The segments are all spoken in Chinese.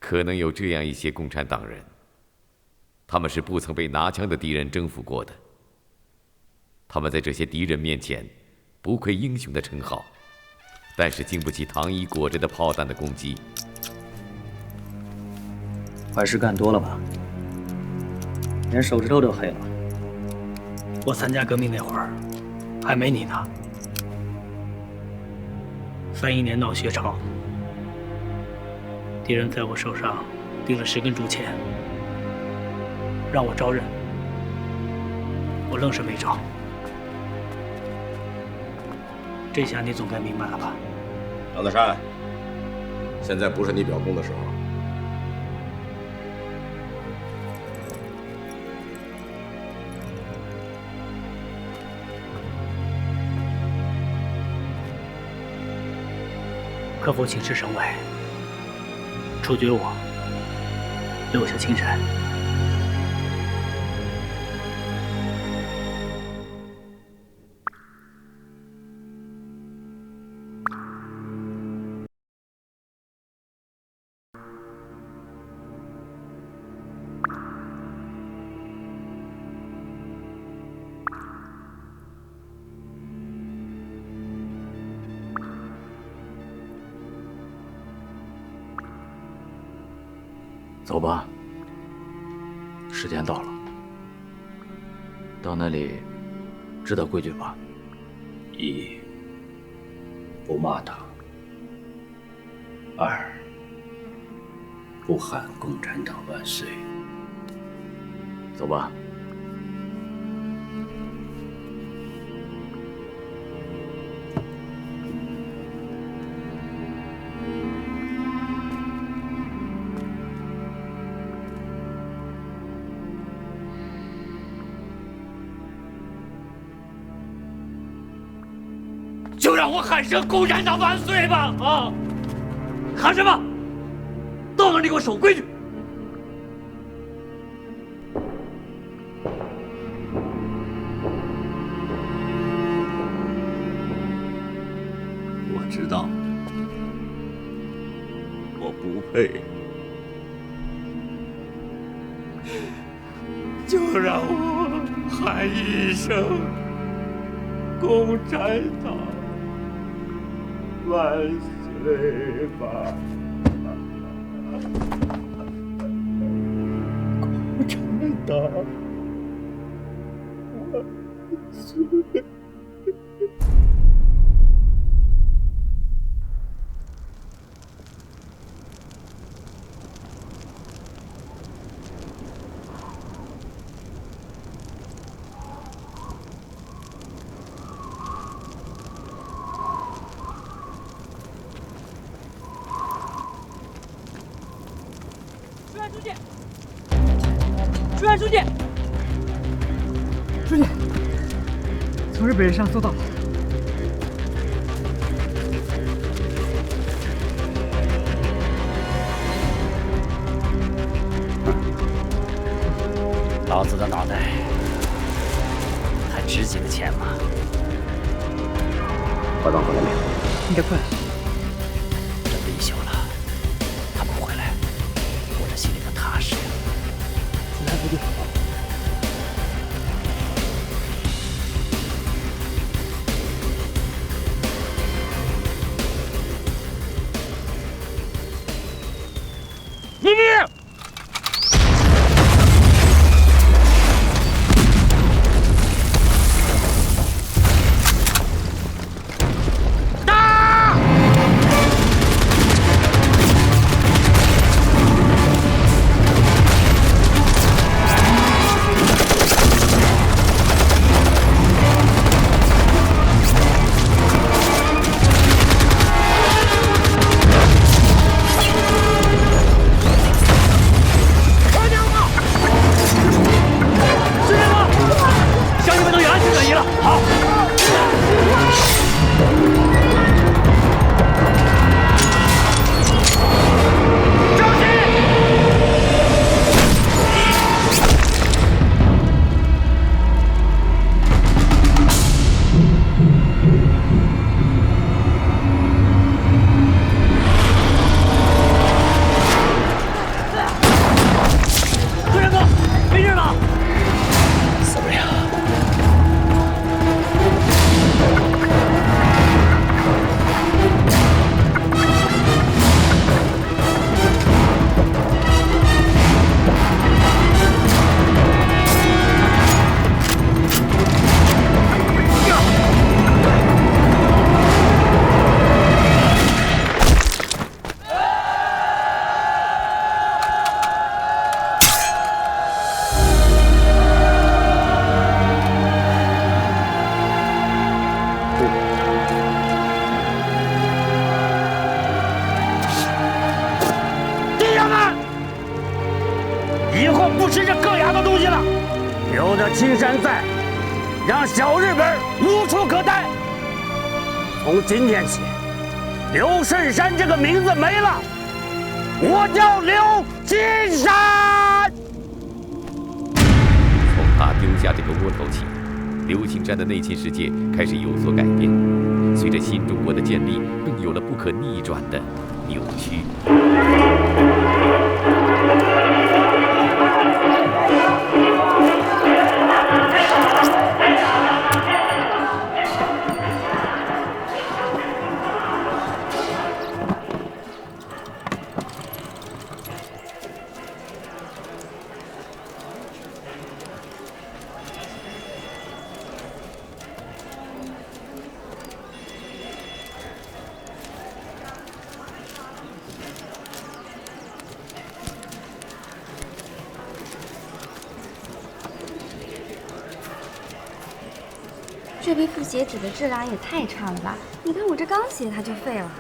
可能有这样一些共产党人，他们是不曾被拿枪的敌人征服过的。他们在这些敌人面前，不愧英雄的称号，但是经不起糖衣裹着的炮弹的攻击。坏事干多了吧，连手指头都黑了。我参加革命那会儿，还没你呢。31年闹学潮，敌人在我手上钉了10根竹签，让我招认，我愣是没招。这下你总该明白了吧？张德山，现在不是你表功的时候。克服请示省委，处决我，留下青山。走吧，时间到了。到那里，知道规矩吧？一，不骂他；二，不喊共产党万岁。走吧。就让我喊声“共产党万岁”吧！啊，喊什么？到那里给我守规矩！我知道，我不配，就让我喊一声“共产党万岁”吧！共产党万岁！书记，朱元书记，书记，从日本人上搜到了。老子的脑袋还值几个钱吗？报告回来没有？应该快了。这么一宿了，他们回来，我这心里可踏实呀。子弹不对。秘密！打！现在让小日本无处可待。从今天起，刘顺山这个名字没了，我叫刘金山。从他丢下这个窝头起，刘青山的内心世界开始有所改变。随着新中国的建立，更有了不可逆转的扭曲。这批复写纸的质量也太差了吧！你看我这刚写它就废了。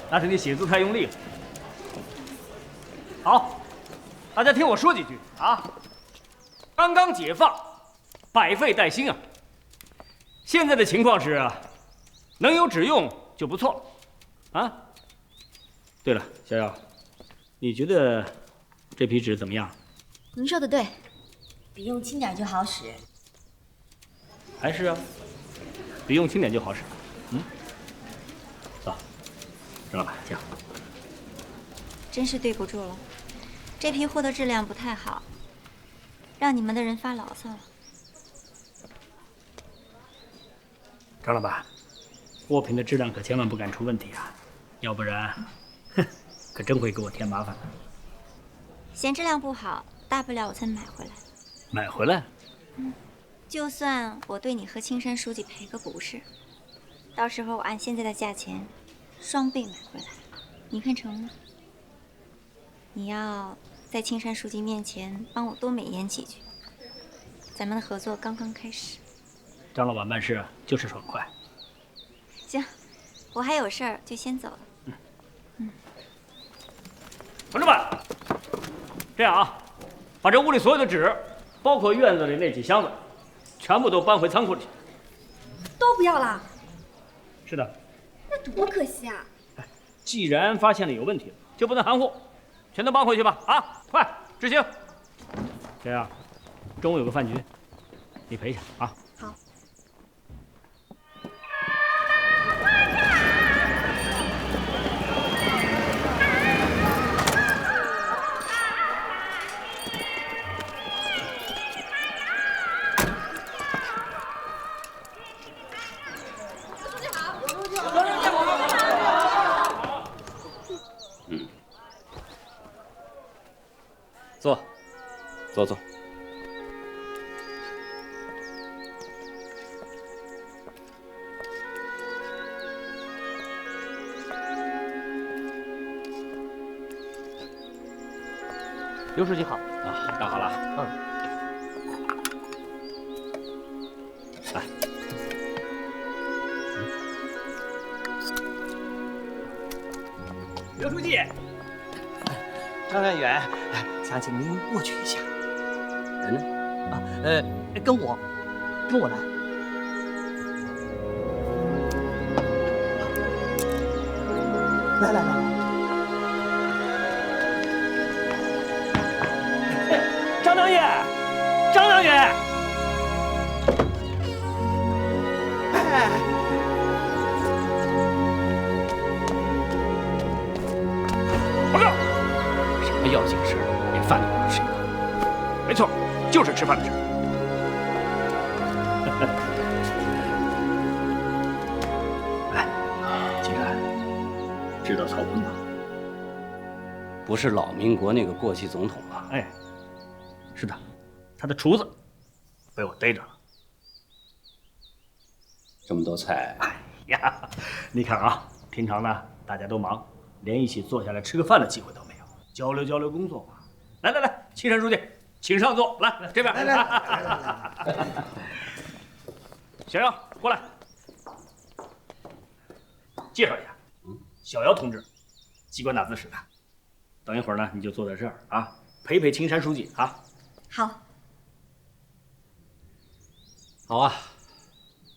那是你写字太用力了。好，大家听我说几句啊！刚刚解放，百废待兴啊！现在的情况是啊，能有纸用就不错了啊。对了，小姚，你觉得这批纸怎么样？您说的对，笔用轻点就好使。还是啊，笔用轻点就好使。走，郑老板，请。真是对不住了，这批货的质量不太好，让你们的人发牢骚了。张老板，货品的质量可千万不敢出问题啊，要不然，哼，可真会给我添麻烦。嫌质量不好，大不了我再买回来。买回来？就算我对你和青山书记赔个不是，到时候我按现在的价钱双倍买回来，你看成吗？你要在青山书记面前帮我多美言几句，咱们的合作刚刚开始。张老板办事就是爽快。行，我还有事儿，就先走了。同志们，这样啊，把这屋里所有的纸，包括院子里那几箱子，全部都搬回仓库里去。都不要了？是的。那多可惜啊！既然发现了有问题，就不能含糊，全都搬回去吧！啊，快执行。这样，中午有个饭局，你陪一下啊。好。坐。刘书记好啊，干好了。来。刘书记，张远远，想请您过去一下。人呢？跟我来。来。张大爷，报告，什么要紧事，连饭都不能吃一口。没错，就是吃饭的事。哎，金山，知道曹锟吗？不是老民国那个过气总统吗？哎，是的，他的厨子被我逮着了。这么多菜，哎呀，你看啊，平常呢大家都忙，连一起坐下来吃个饭的机会都没有，交流工作嘛。来，青山书记，请上座，来这边。来。小姚，过来，介绍一下，小姚同志，机关打字室的。等一会儿呢，你就坐在这儿啊，陪青山书记啊。好。好啊，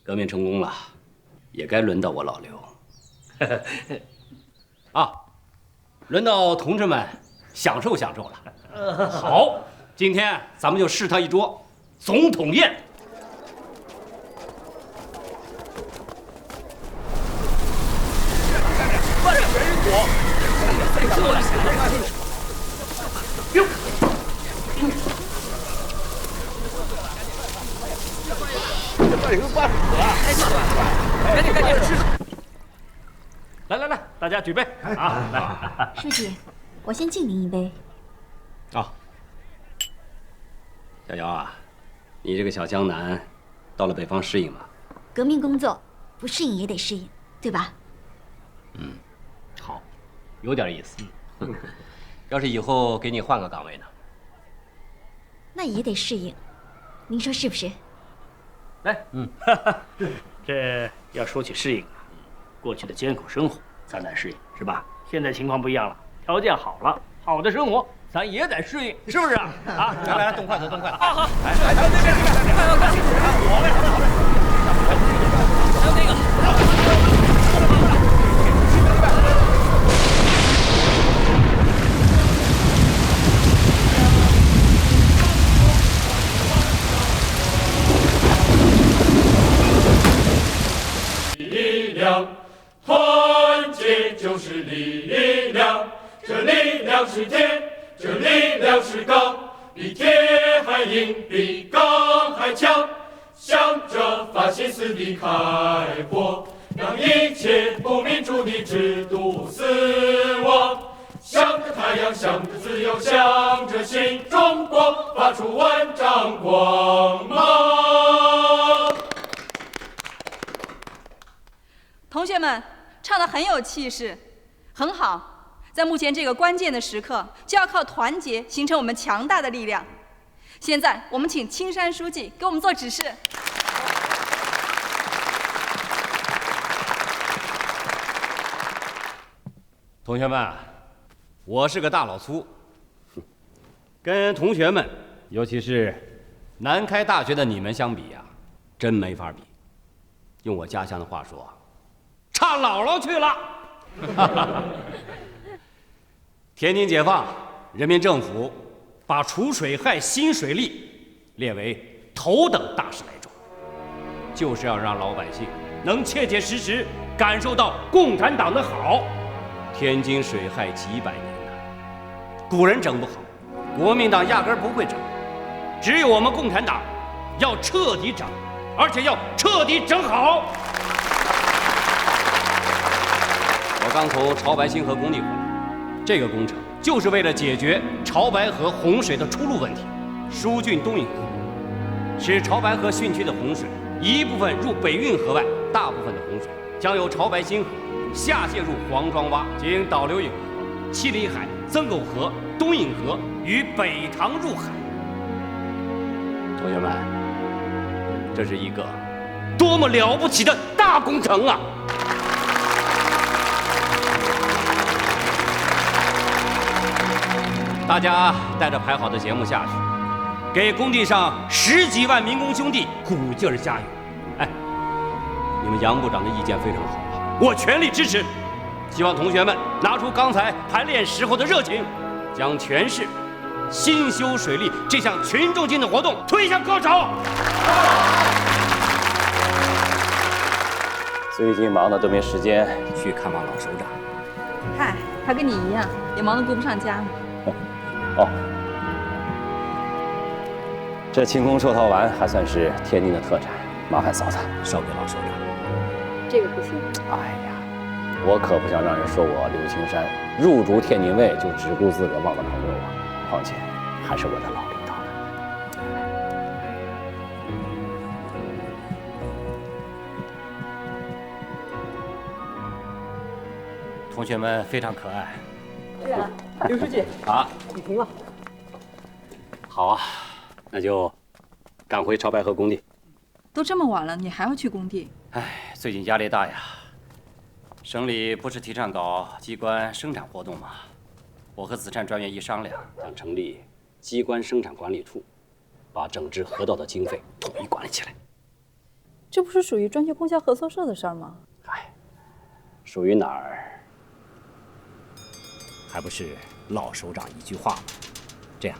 革命成功了，也该轮到我老刘。啊，轮到同志们享受享受了。好，今天咱们就试他一桌总统宴。慢点，别人躲。过来，哟。这有个办法，赶紧吃！来，大家举杯啊！来，书记，我先敬您一杯。啊，小姚啊，你这个小江南，到了北方适应吗？革命工作不适应也得适应，对吧？嗯，好，有点意思。要是以后给你换个岗位呢？那也得适应，您说是不是？来，这要说起适应啊，过去的艰苦生活咱得适应，是吧？现在情况不一样了，条件好了，好的生活咱也得适应，是不是啊？啊，来，动筷子，动筷子。好，来，我还有那个。力量，团结就是力量，这力量是铁，这力量是钢，比铁还硬，比钢还强，向着法西斯的开火，让一切不民主的制度死亡。向着太阳，向着自由，向着新中国，发出万丈光芒。同学们唱得很有气势，很好。在目前这个关键的时刻，就要靠团结形成我们强大的力量。现在，我们请青山书记给我们做指示。同学们，我是个大老粗，跟同学们，尤其是南开大学的你们相比呀，真没法比。用我家乡的话说，差姥姥去了。天津解放，人民政府把除水害新水利列为头等大事来做，就是要让老百姓能切切实实感受到共产党的好。天津水害几百年了，古人整不好，国民党压根儿不会整，只有我们共产党要彻底整，而且要彻底整好。我刚从潮白新河工地回来，这个工程就是为了解决潮白河洪水的出路问题，疏浚东引河，使潮白河汛区的洪水一部分入北运河外，大部分的洪水将由潮白新河下泄入黄庄洼，经导流引河、七里海、曾狗河、东引河与北塘入海。同学们，这是一个多么了不起的大工程啊！大家带着排好的节目下去，给工地上10几万民工兄弟鼓劲儿加油！哎，你们杨部长的意见非常好啊，我全力支持。希望同学们拿出刚才排练时候的热情，将全市新修水利这项群众性的活动推向高潮。最近忙得都没时间去看望老首长。嗨，他跟你一样，也忙得顾不上家呢。哦，这清宫寿桃丸还算是天津的特产，麻烦嫂子捎给老首长。这个不行。哎呀，我可不想让人说我刘青山入主天津卫就只顾自个忘了朋友啊！况且还是我的老领导呢。同学们非常可爱。是啊，刘书记啊，你停了。好啊，那就赶回潮白河工地。都这么晚了，你还要去工地？哎，最近压力大呀。省里不是提倡搞机关生产活动吗？我和子琛专员一商量，想成立机关生产管理处，把整治河道的经费统一管理起来。这不是属于专区空销合作社的事儿吗？属于哪儿？还不是老首长一句话吗？这样，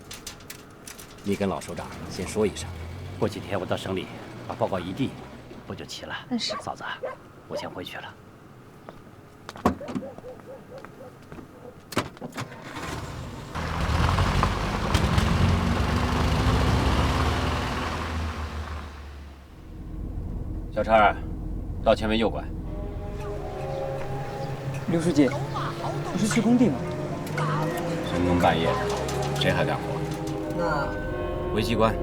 你跟老首长先说一声，过几天我到省里把报告一递，不就齐了？是。嫂子，我先回去了。小陈，到前面右拐。刘书记，不是去工地吗？深更半夜的，谁还干活？那回机关。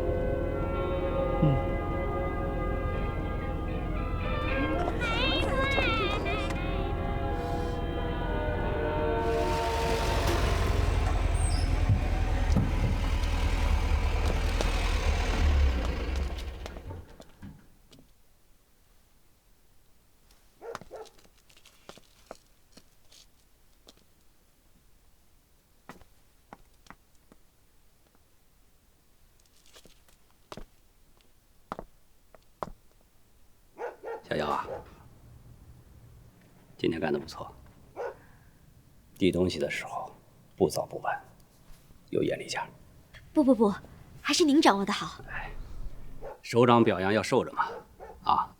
小姚啊，今天干得不错。递东西的时候不早不晚，有眼力见儿。不，还是您掌握的好。首长表扬要受着嘛，啊！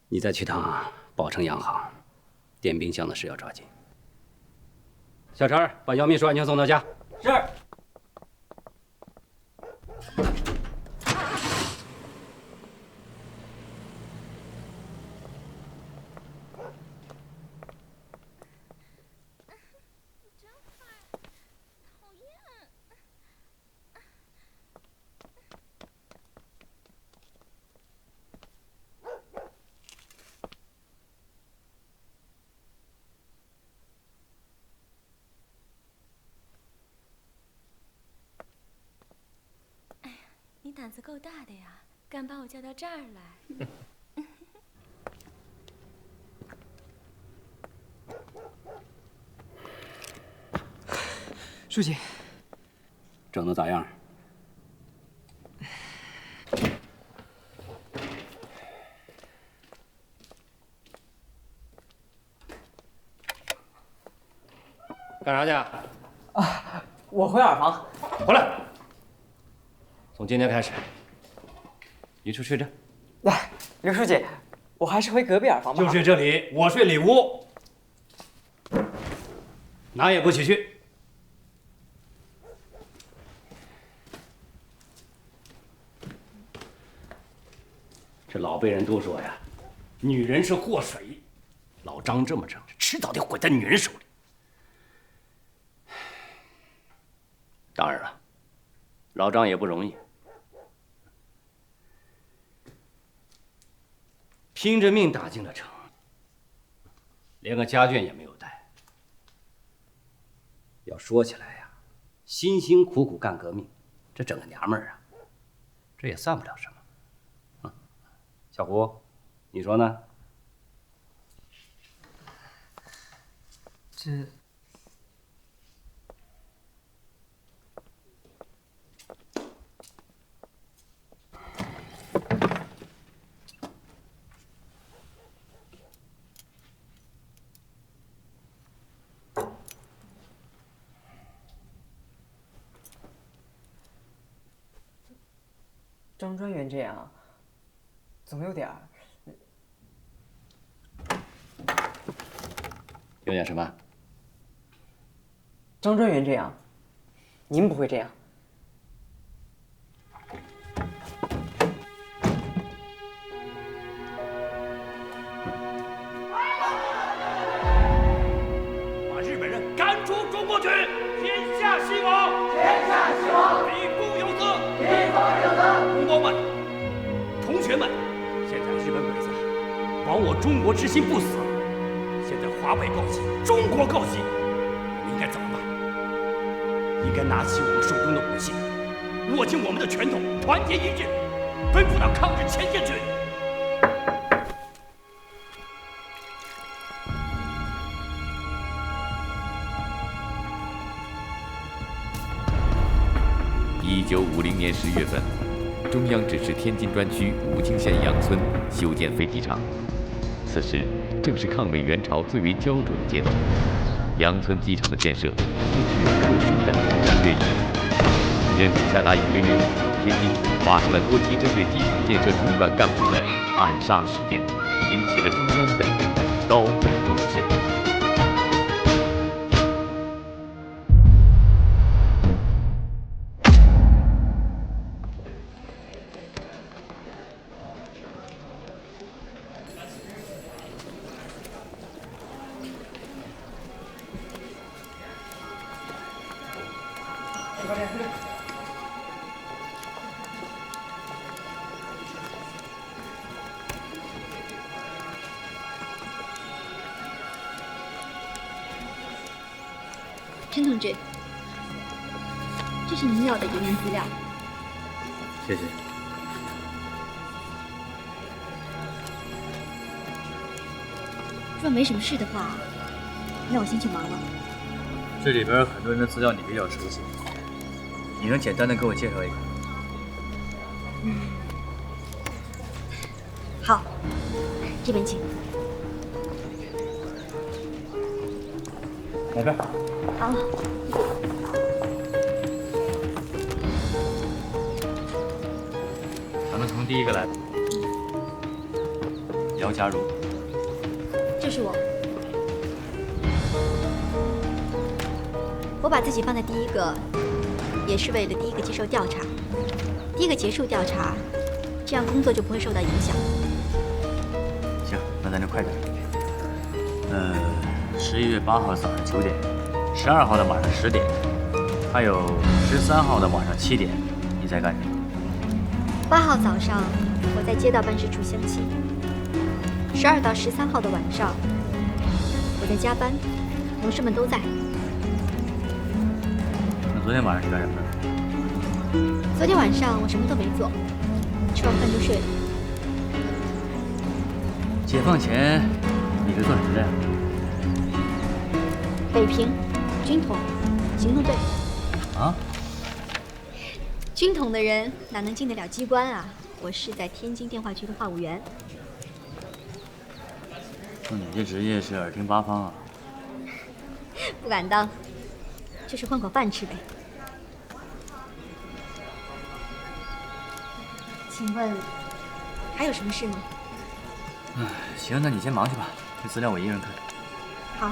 你再去趟宝城洋行，电冰箱的事要抓紧。小陈，把姚秘书安全送到家。是。你胆子够大的呀，敢把我叫到这儿来。书记，整得咋样？干啥去？啊，我回耳房。回来。从今天开始，你去睡这。来，刘书记，我还是回隔壁耳房吧。就睡这里，我睡里屋，哪也不许去。这老辈人都说呀，女人是祸水，老张这么整，迟早得毁在女人手里。当然了，老张也不容易。拼着命打进了城，连个家眷也没有带。要说起来呀，辛辛苦苦干革命，这整个娘们儿啊，这也算不了什么。小胡，你说呢？这张专员这样，总有点儿。有点什么？张专员这样，您不会这样。把日本人赶出中国去，天下兴亡！天下兴亡！立功有责！立功有责！同胞们，同学们，现在日本鬼子亡我中国之心不死，现在华北告急，中国告急，我们应该怎么办？应该拿起我们手中的武器，握紧我们的拳头，团结一致，奔赴到抗日前线去。1950年10月份，中央指示天津专区武清县杨村修建飞机场。此时正是抗美援朝最为焦灼的阶段，杨村机场的建设竟是克星的战略意义。任部下达一个令，天津发生了多起针对机场建设中段干部的暗杀事件，引起了中央的高度重视。陈同志，这是您要的疑难资料。谢谢。若没什么事的话，那我先去忙了。这里边很多人的资料你比较熟悉，你能简单的给我介绍一个？好，这边请。来边。好。咱们从第一个来。姚佳茹。这是我。我把自己放在第一个，也是为了第一个接受调查，第一个结束调查，这样工作就不会受到影响。行，那咱就快点。11月8号早上9点，12号的晚上10点，还有13号的晚上7点，你在干什么？8号早上我在街道办事处相亲，12到13号的晚上我在加班，同事们都在。那昨天晚上是干什么的？昨天晚上我什么都没做，吃完饭就睡了。解放前你是做什么的呀？北平军统行动队。啊？军统的人哪能进得了机关啊？我是在天津电话局的话务员。那你这职业是耳听八方啊？不敢当，就是混口饭吃呗。请问还有什么事吗？行，那你先忙去吧，这资料我一个人看。好。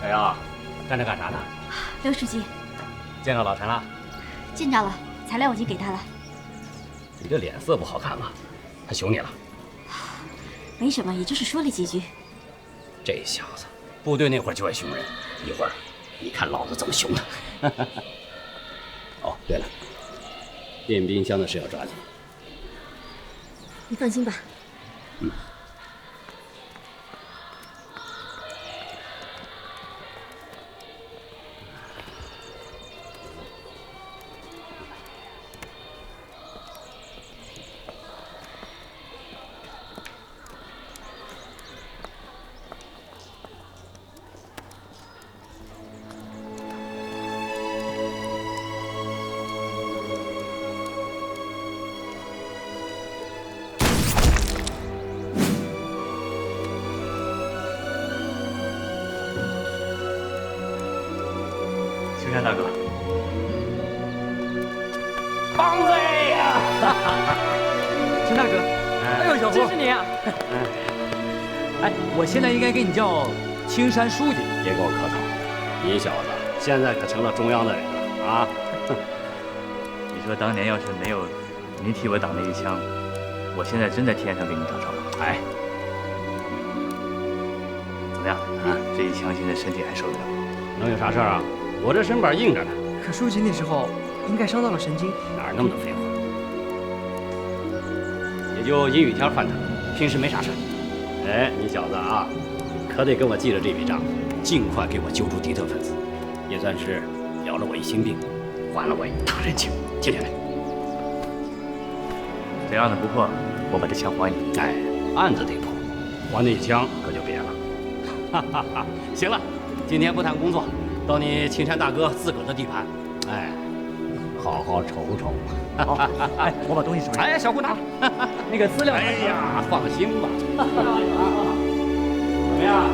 小姚，站着干啥呢？刘书记，见到老陈了？见着了，材料我已经给他了。你这脸色不好看吧？他凶你了？没什么，也就是说了几句。这小子，部队那会儿就爱凶人，一会儿你看老子怎么凶他。哦，对了，电冰箱的事要抓紧。你放心吧。嗯。青山大哥，帮子呀！秦大哥，哎呦，小胡，真是你啊！哎，我现在应该给你叫青山书记。别给我客套，你小子现在可成了中央的人了啊！你说当年要是没有您替我挡那一枪，我现在真在天上给你找着了。哎，怎么样啊？这一枪现在身体还受得了？能有啥事儿啊？我这身板硬着呢。可书记那时候应该伤到了神经。哪儿那么多废话？也就阴雨天犯疼，平时没啥事。哎，你小子啊，可得跟我记着这笔账，尽快给我揪出敌特分子，也算是了了我一心病，还了我一大人情。听见没？这案子不破，我把这枪还你。哎，案子得破，还那枪可就别了。哈哈哈！行了，今天不谈工作，到你青山大哥自个儿的地盘，哎，好好瞅瞅。好，哎，我把东西收拾。哎，小姑拿那个资料。哎呀，放心吧。怎么样？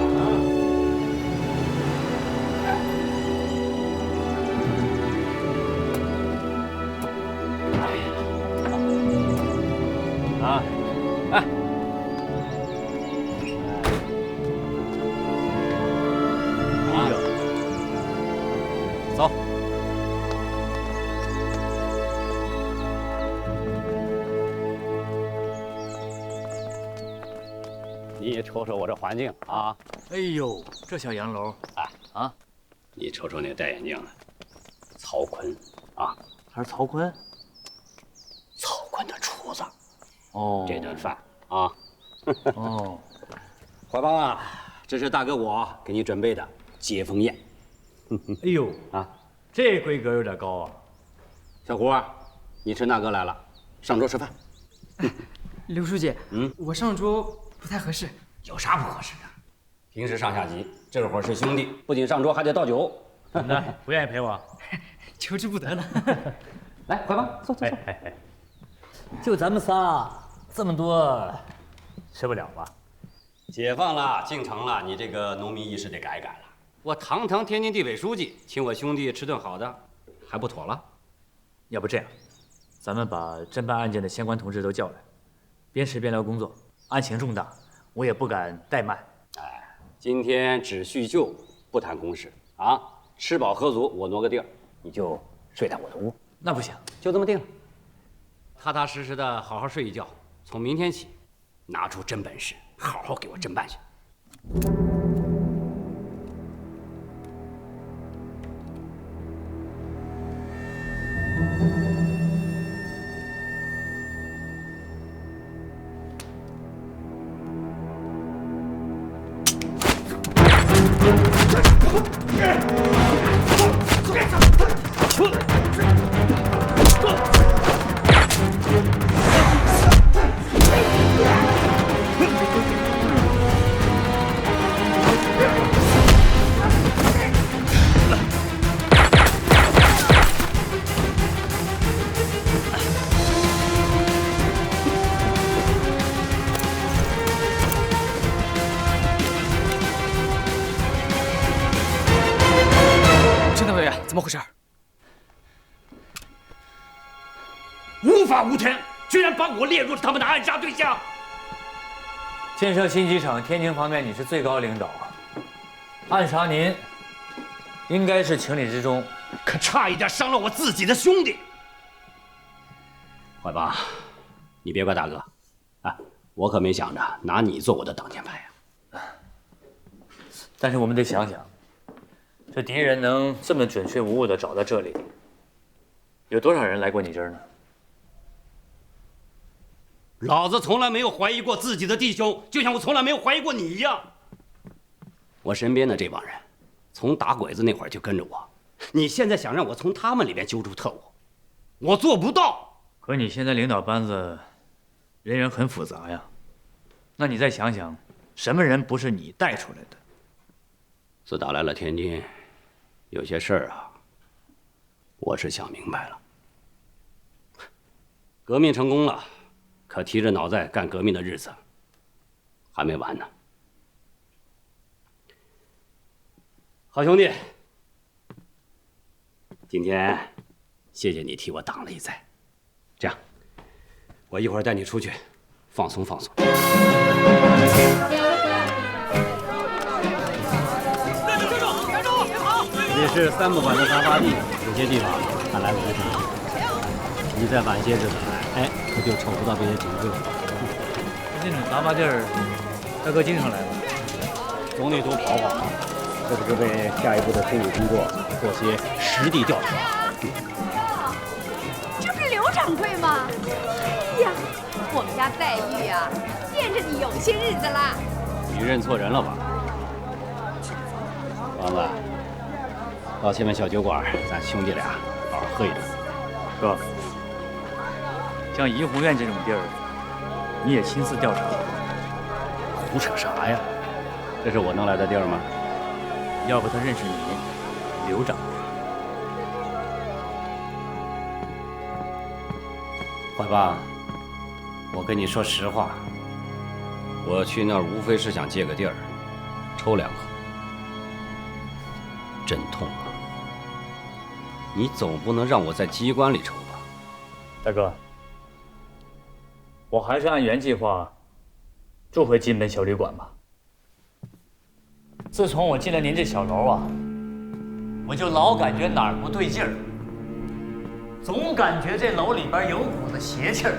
啊，哎。走。你也瞅瞅我这环境啊！哎呦，这小洋楼，哎啊，你瞅瞅那戴眼镜的，曹锟啊，还是曹锟？曹锟的厨子。哦，这顿饭啊，哦，怀邦啊，这是大哥我给你准备的接风宴。哎呦啊，这规格有点高啊！小胡啊，你趁大哥来了，上桌吃饭。刘书记，我上桌不太合适。有啥不合适的？平时上下级，这会儿是兄弟，不仅上桌还得倒酒。怎么的？不愿意陪我？求之不得了。来，怀邦，坐。哎，就咱们仨，这么多，吃不了吧？解放了，进城了，你这个农民意识得改了。我堂堂天津地委书记，请我兄弟吃顿好的，还不妥了？要不这样，咱们把侦办案件的相关同志都叫来，边吃边聊工作。案情重大，我也不敢怠慢。哎，今天只叙旧，不谈公事啊！吃饱喝足，我挪个地儿，你就睡在我的屋。那不行，就这么定了。踏踏实实的好好睡一觉，从明天起，拿出真本事，好好给我侦办去。怎么回事？无法无天，居然把我列入了他们的暗杀对象。建设新机场，天津方面你是最高领导，暗杀您，应该是情理之中。可差一点伤了我自己的兄弟。怀邦，你别怪大哥，啊，我可没想着拿你做我的挡箭牌呀。但是我们得想想。这敌人能这么准确无误地找到这里，有多少人来过你这儿呢？老子从来没有怀疑过自己的弟兄，就像我从来没有怀疑过你一样。我身边的这帮人，从打鬼子那会儿就跟着我，你现在想让我从他们里边揪出特务，我做不到。可你现在领导班子人员很复杂呀，那你再想想，什么人不是你带出来的？自打来了天津。有些事儿啊，我是想明白了。革命成功了，可提着脑袋干革命的日子还没完呢。好兄弟，今天谢谢你替我挡了一灾。这样，我一会儿带你出去放松放松。也是三不管的杂八地，有些地方看来不太正常。你再晚些日子来，哎，可就瞅不到这些警卫了。那种杂八地儿，大哥经常来吧？总得多跑跑，这不是为下一步的推理工作做些实地调查。这不是刘掌柜吗？哎呀，我们家黛玉啊，见着你有些日子了。你认错人了吧？王子。到前面小酒馆，咱兄弟俩好好喝一顿。哥，像怡红院这种地儿，你也亲自调查？胡扯啥呀？这是我能来的地儿吗？要不他认识你，刘掌柜。怀爸，我跟你说实话，我去那儿无非是想借个地儿，抽2口，真痛啊！你总不能让我在机关里抽吧？大哥，我还是按原计划住回金门小旅馆吧。自从我进了您这小楼啊，我就老感觉哪儿不对劲儿，总感觉这楼里边有股子邪气儿。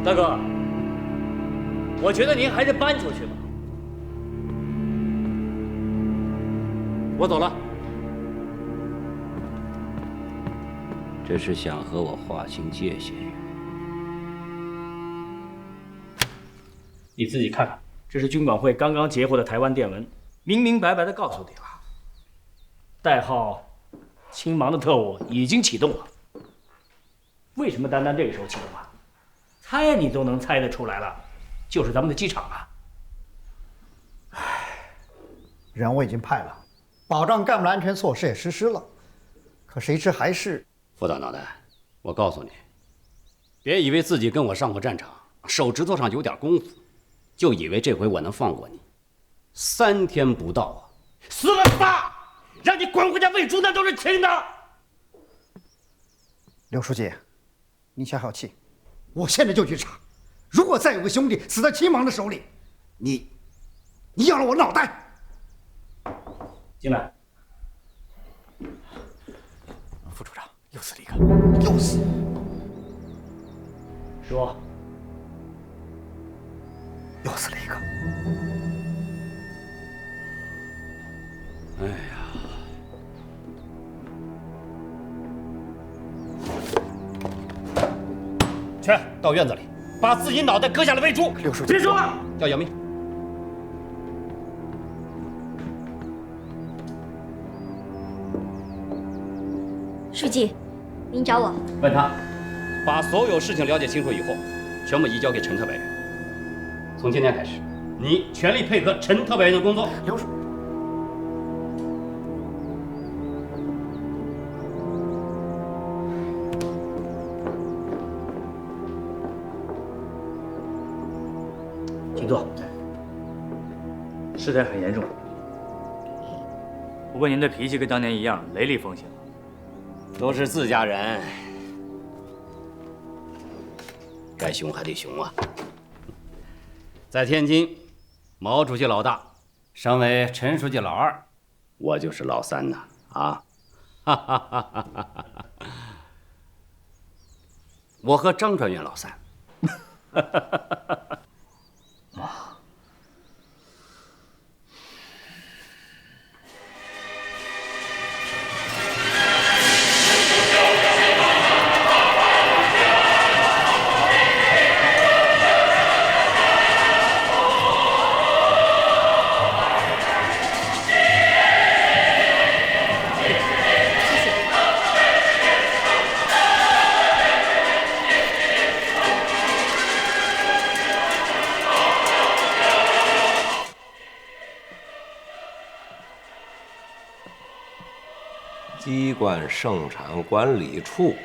大哥，我觉得您还是搬出去吧。我走了。这是想和我划清界限呀？你自己看看，这是军管会刚刚截获的台湾电文，明明白白的告诉你了，代号青芒的特务已经启动了。为什么单单这个时候启动啊？猜你都能猜得出来了，就是咱们的机场啊。人我已经派了，保障干部的安全措施也实施了，可谁知还是……副大脑袋，我告诉你，别以为自己跟我上过战场，手指头上有点功夫，就以为这回我能放过你。3天不到啊，死了仨，让你滚回家喂猪那都是轻的。刘书记，你消消气，我现在就去查。如果再有个兄弟死在青芒的手里，你要了我脑袋！进来。副处长，又死了一个，又死。说。又死了一个。哎呀！去，到院子里，把自己脑袋割下来喂猪。刘书记，别说了，要养命。书记，您找我？问他，把所有事情了解清楚以后，全部移交给陈特派员。从今天开始，你全力配合陈特派员的工作。刘书。请坐。事态很严重，不过您的脾气跟当年一样雷厉风行。都是自家人，该凶还得凶啊。在天津，毛主席老大，省委陈书记老二，我就是老三呐！啊，哈哈哈哈哈！我和张专员老三。哈哈哈哈哈！机关生产管理处，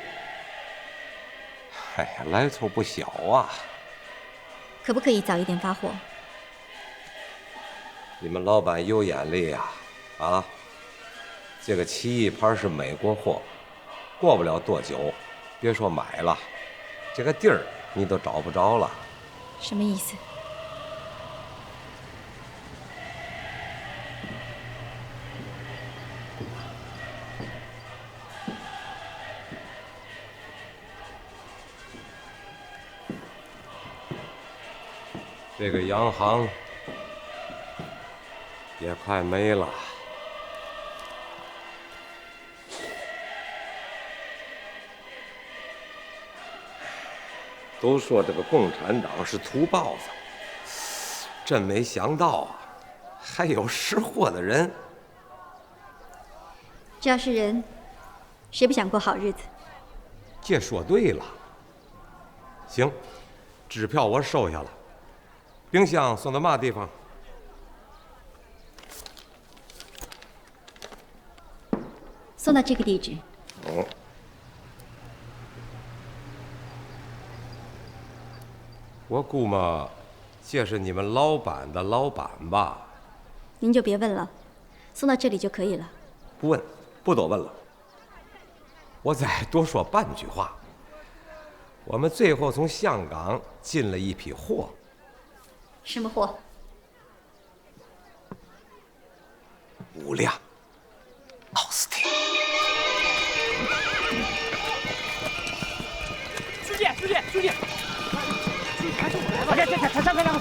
哎呀，来头不小啊！可不可以早一点发货？你们老板有眼力呀！啊，这个奇异牌是美国货，过不了多久，别说买了，这个地儿你都找不着了。什么意思？这个洋行也快没了。都说这个共产党是土包子，真没想到啊，还有识货的人。只要是人，谁不想过好日子？这说对了，行，支票我收下了。冰箱送到嘛地方？送到这个地址。哦。我估摸这是你们老板的老板吧？您就别问了，送到这里就可以了。不问，不多问了。我再多说半句话。我们最后从香港进了一批货。什么货？5辆奥斯汀。书记，书记，书记！还是我来吧。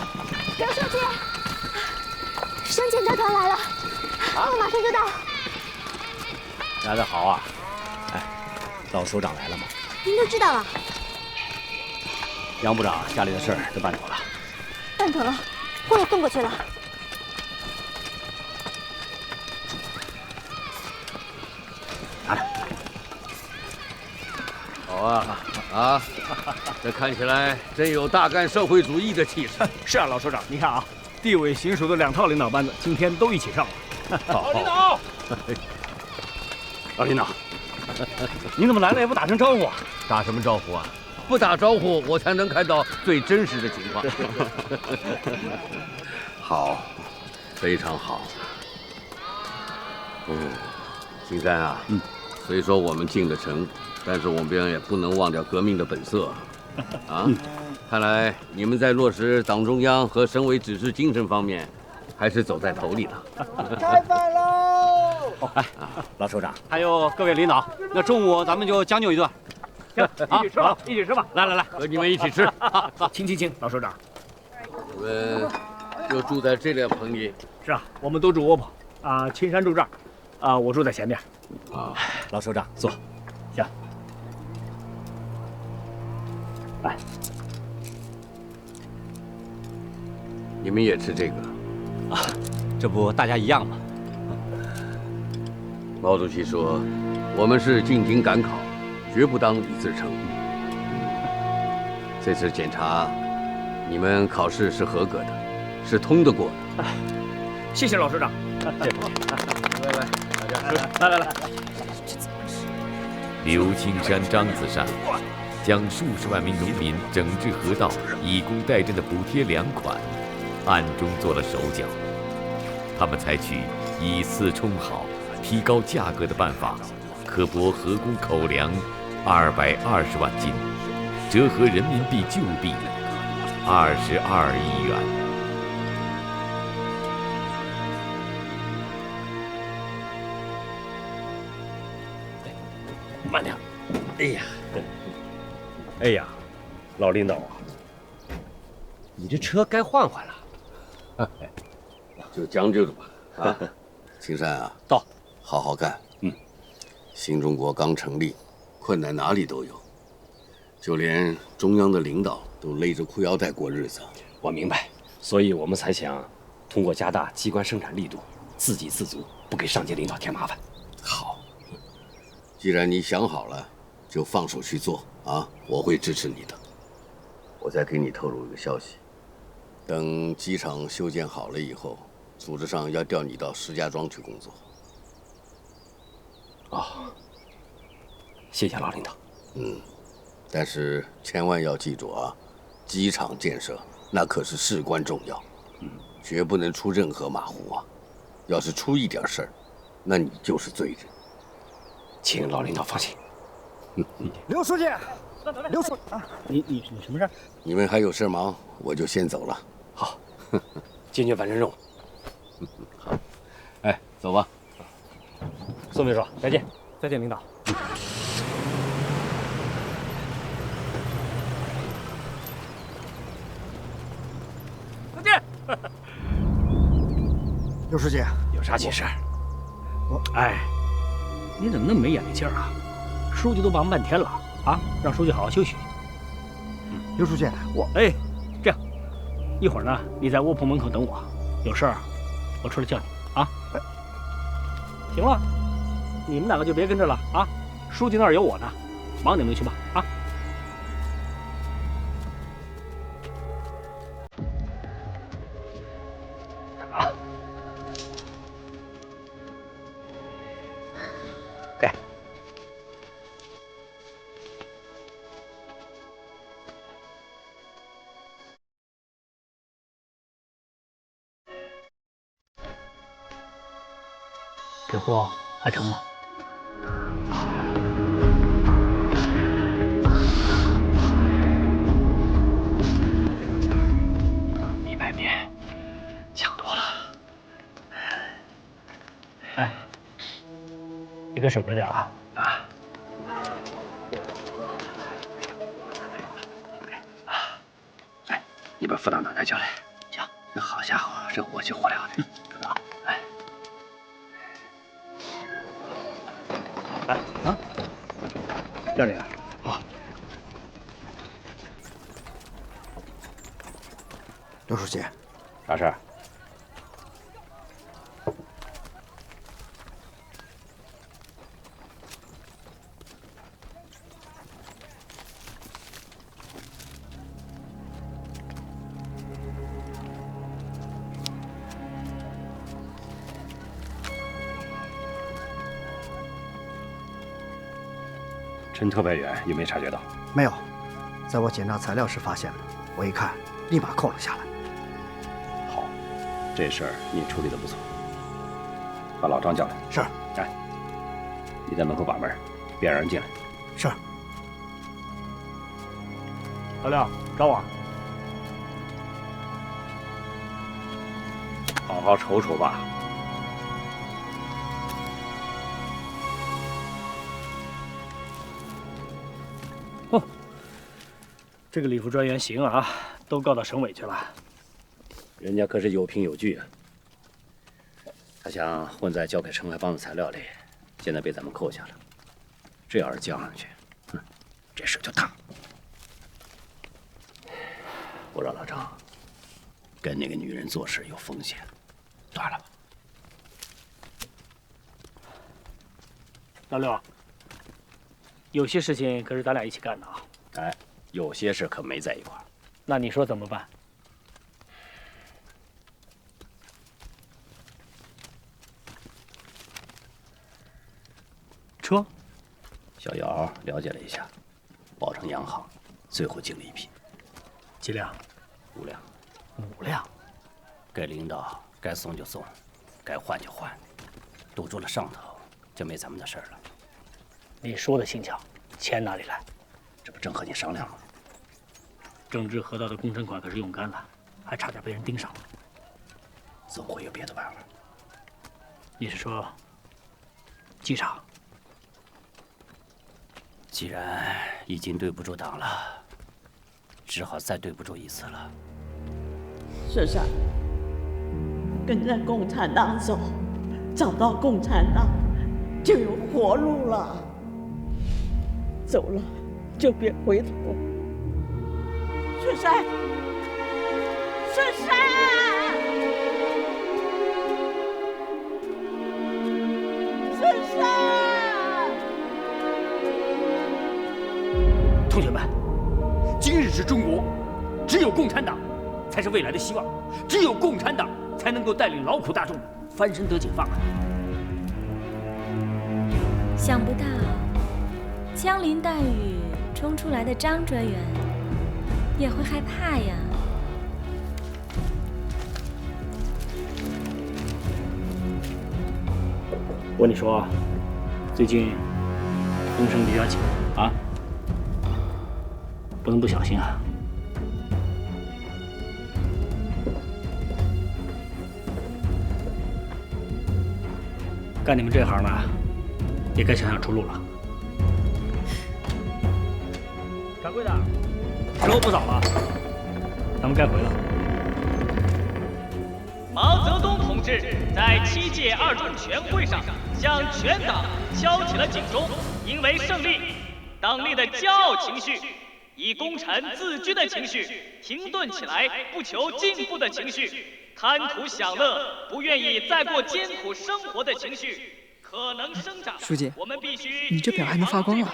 刘书记，省检查团来了，我马上就到。来得好啊！哎，老首长来了吗？您都知道了。杨部长家里的事儿都办妥了。办妥了，货也送过去了。拿着。好啊啊！这看起来真有大干社会主义的气势。是啊，老首长，你看啊，地委、行署的2套领导班子今天都一起上了。老领导，老领导，你怎么来了也不打声招呼啊？打什么招呼啊？不打招呼，我才能看到最真实的情况。好，非常好。青山啊，虽说我们进了城，但是我们也不能忘掉革命的本色啊。看来你们在落实党中央和省委指示精神方面，还是走在头里了。开饭喽！哎，老首长，还有各位领导，那中午咱们就将就一顿。一起吃吧，一起吃吧！来，和你们一起吃。请，老首长。你们就住在这辆棚里？是啊，我们都住窝棚啊。青山住这儿，啊，我住在前面。啊，老首长坐。行。来，你们也吃这个？啊，这不大家一样吗？毛主席说，我们是进京赶考。绝不当李自成。这次检查，你们考试是合格的，是通得过的。谢谢老首长。来，大家吃。来。刘青山、张子善将数十万名农民整治河道、以工代赈的补贴2款，暗中做了手脚。他们采取以次充好、提高价格的办法，可博河工口粮220万斤，折合人民币旧币22亿元。慢点。哎呀，老领导啊，你这车该换换了。就将就着吧。啊，青山啊，到，好好干。新中国刚成立。困难哪里都有，就连中央的领导都勒着裤腰带过日子。我明白，所以我们才想通过加大机关生产力度，自给自足，不给上级领导添麻烦。好，既然你想好了，就放手去做啊！我会支持你的。我再给你透露一个消息，等机场修建好了以后，组织上要调你到石家庄去工作。哦。谢谢老领导。但是千万要记住啊，机场建设那可是事关重要，绝不能出任何马虎啊！要是出一点事儿，那你就是罪人。请老领导放心。刘书记，刘书啊，你什么事？你们还有事忙，我就先走了。好，坚决完成任务。好，哎，走吧。宋秘书，再见。再见，领导。再见。刘书记，有啥急事？哎，你怎么那么没眼力劲儿啊？书记都忙半天了啊，让书记好好休息。刘书记，这样，一会儿呢，你在窝棚门口等我，有事儿我出来叫你啊。行了，你们2个就别跟着了啊，书记那儿有我呢，忙你们去吧啊。这货还成吗？100遍，强多了。哎，你可守着点啊！啊。哎，你把副大脑袋叫来。行。这好家伙，这火急火燎的。哎。来啊，这里。好。刘书记，啥事儿？陈特派员有没有察觉到？没有，在我检查材料时发现了，我一看，立马扣了下来。好，这事儿你处理的不错。把老张叫来。是。哎，你在门口把门，别让人进来。是。老廖，找我。好好瞅瞅吧。哦，这个李副专员行啊，都告到省委去了。人家可是有凭有据啊。他想混在交给陈海帮的材料里，现在被咱们扣下了。这要是交上去，这事就大。我让老张跟那个女人做事有风险，断了吧。老六，有些事情可是咱俩一起干的啊。哎，有些事可没在一块儿。那你说怎么办？车，小姚了解了一下，宝城洋行最后进了一批，几辆？5辆。5辆。该领导该送就送，该换就换，堵住了上头，就没咱们的事儿了。你说的轻巧，钱哪里来？这不正和你商量吗？郑治河道的工程款可是用干了，还差点被人盯上了。总会有别的办法。你是说，机场？既然已经对不住党了，只好再对不住一次了。顺顺，跟着共产党走，找到共产党就有活路了。走了就别回头。顺顺，顺顺，顺顺。同学们，今日之中国，只有共产党才是未来的希望，只有共产党才能够带领劳苦大众翻身得解放啊！想不到，枪林弹雨冲出来的张专员也会害怕呀。我跟你说，最近风声比较紧啊。不能不小心啊！干你们这行的，也该想想出路了。掌柜的，时候不早了，咱们该回了。毛泽东同志在7届2中全会上向全党敲起了警钟，因为胜利，党内的骄傲情绪。以功臣自居的情绪，停顿起来不求进步的情绪，贪图享乐不愿意再过艰苦生活的情绪，可能生长。书记，我们必须你这表还能发光啊？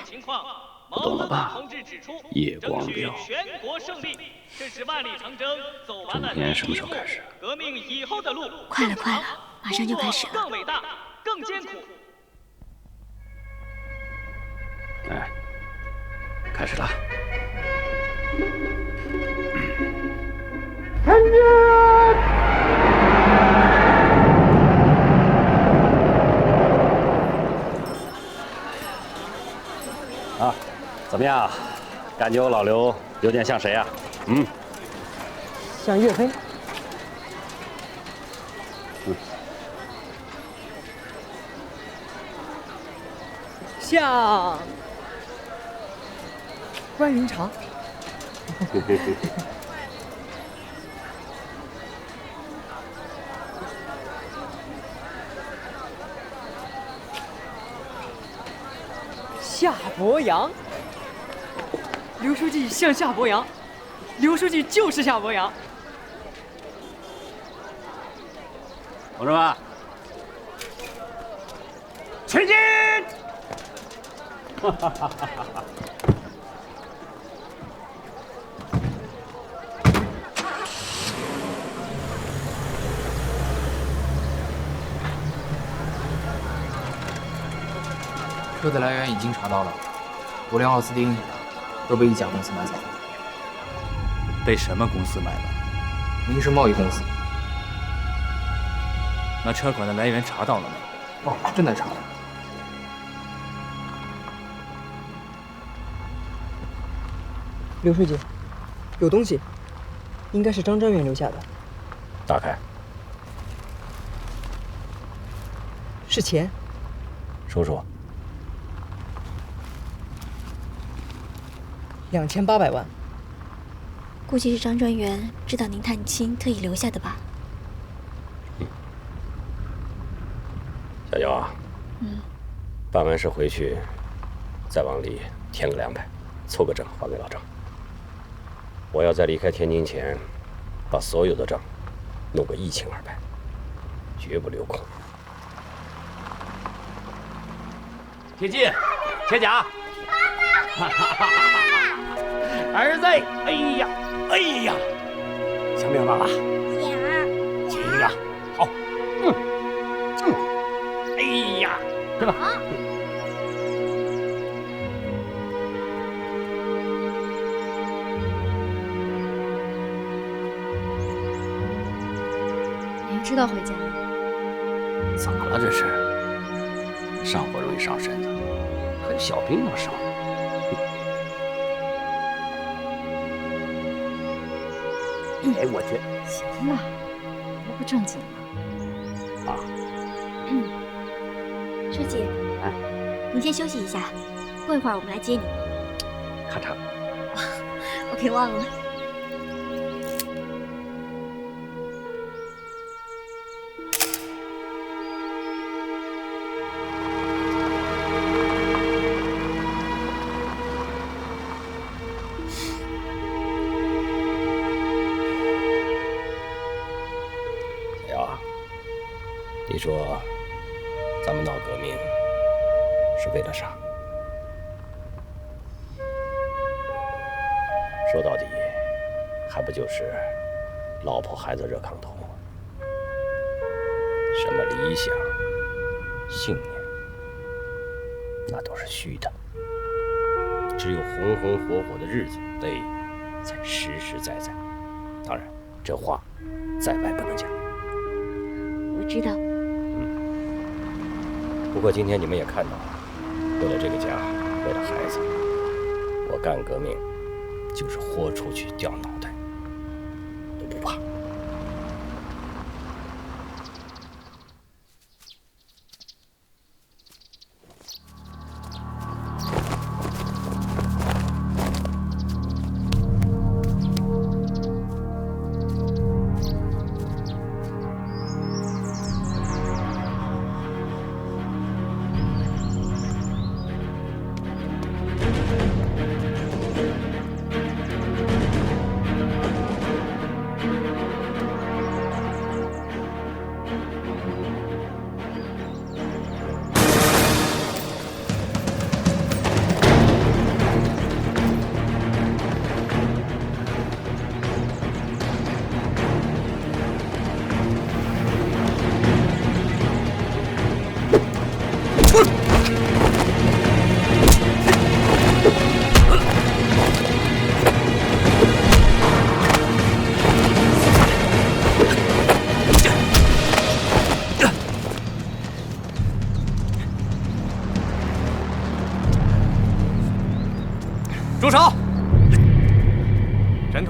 不懂了吧？夜光表。全国胜利，这是万里长征走完了第一步，革命以后的路。快了，快了，马上就开始了。更伟大，更艰苦。哎，开始了。参军！怎么样？感觉我老刘有点像谁呀？嗯，像岳飞。像关云长。夏伯阳，刘书记像夏伯阳，刘书记就是夏伯阳。同志们，前进！哈哈哈哈哈！车的来源已经查到了，5辆奥斯汀都被一家公司买走了。被什么公司买了？民生贸易公司。那车款的来源查到了吗？哦，正在查。刘书记，有东西，应该是张专员留下的。打开。是钱。说说。2800万。估计是张专员知道您探亲，特意留下的吧。小姚啊，办完事回去，再往里填个200，凑个整还给老张。我要在离开天津前，把所有的账弄个1清2白，绝不留空。铁进，铁甲，儿子，哎呀，哎呀，想明白了？想。亲呀，好，哎呀，对吧？你知道回家了？怎么了这是？上火容易伤身子，还有小病要上。哎，我去。行了，别不正经了。啊。书记，你先休息一下，过一会儿我们来接你。咔嚓。我给忘了。你说，咱们闹革命是为了啥？说到底，还不就是老婆孩子热炕头？什么理想、信念，那都是虚的。只有红红火火的日子泪才实实在在。当然，这话在外不能讲。我知道。不过今天你们也看到了，为了这个家，为了孩子，我干革命就是豁出去掉脑袋都不怕。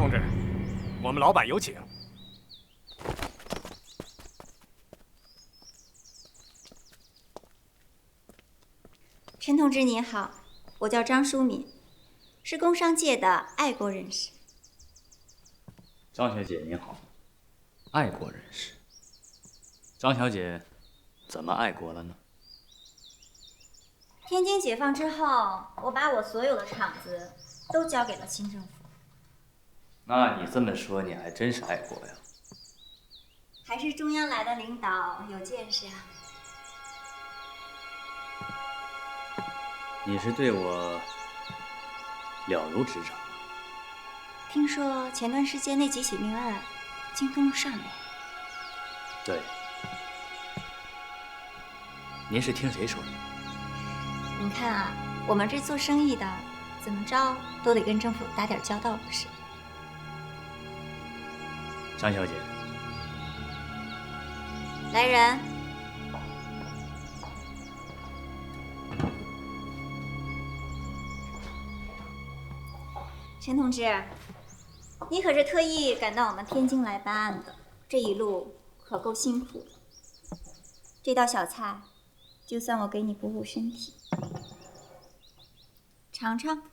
同志，我们老板有请。陈同志您好，我叫张淑敏，是工商界的爱国人士。张小姐您好，爱国人士。张小姐，怎么爱国了呢？天津解放之后，我把我所有的厂子都交给了清政府。那你这么说，你还真是爱国呀。还是中央来的领导有见识啊。你是对我了如指掌。听说前段时间那几起命案惊动了上面。对。您是听谁说的？您看啊，我们这做生意的，怎么着都得跟政府打点交道，不是？张小姐，来人！陈同志，你可是特意赶到我们天津来办案的，这一路可够辛苦的。这道小菜，就算我给你补补身体，尝尝。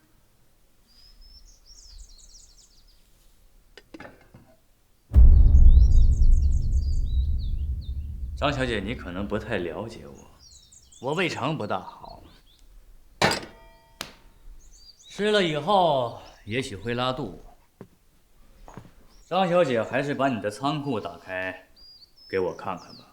张小姐，你可能不太了解我胃肠不大好，吃了以后也许会拉肚子。张小姐，还是把你的仓库打开，给我看看吧。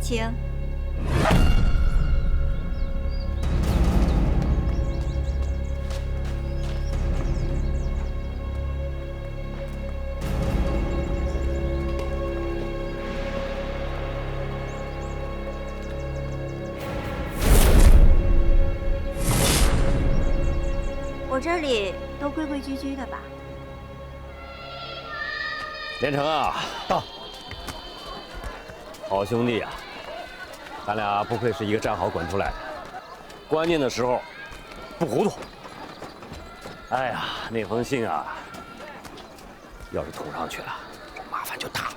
请。我这里都规规矩矩的吧？连城啊，到！好兄弟呀，咱俩不愧是一个战壕滚出来的，关键的时候不糊涂。哎呀，那封信啊，要是捅上去了，这麻烦就大了。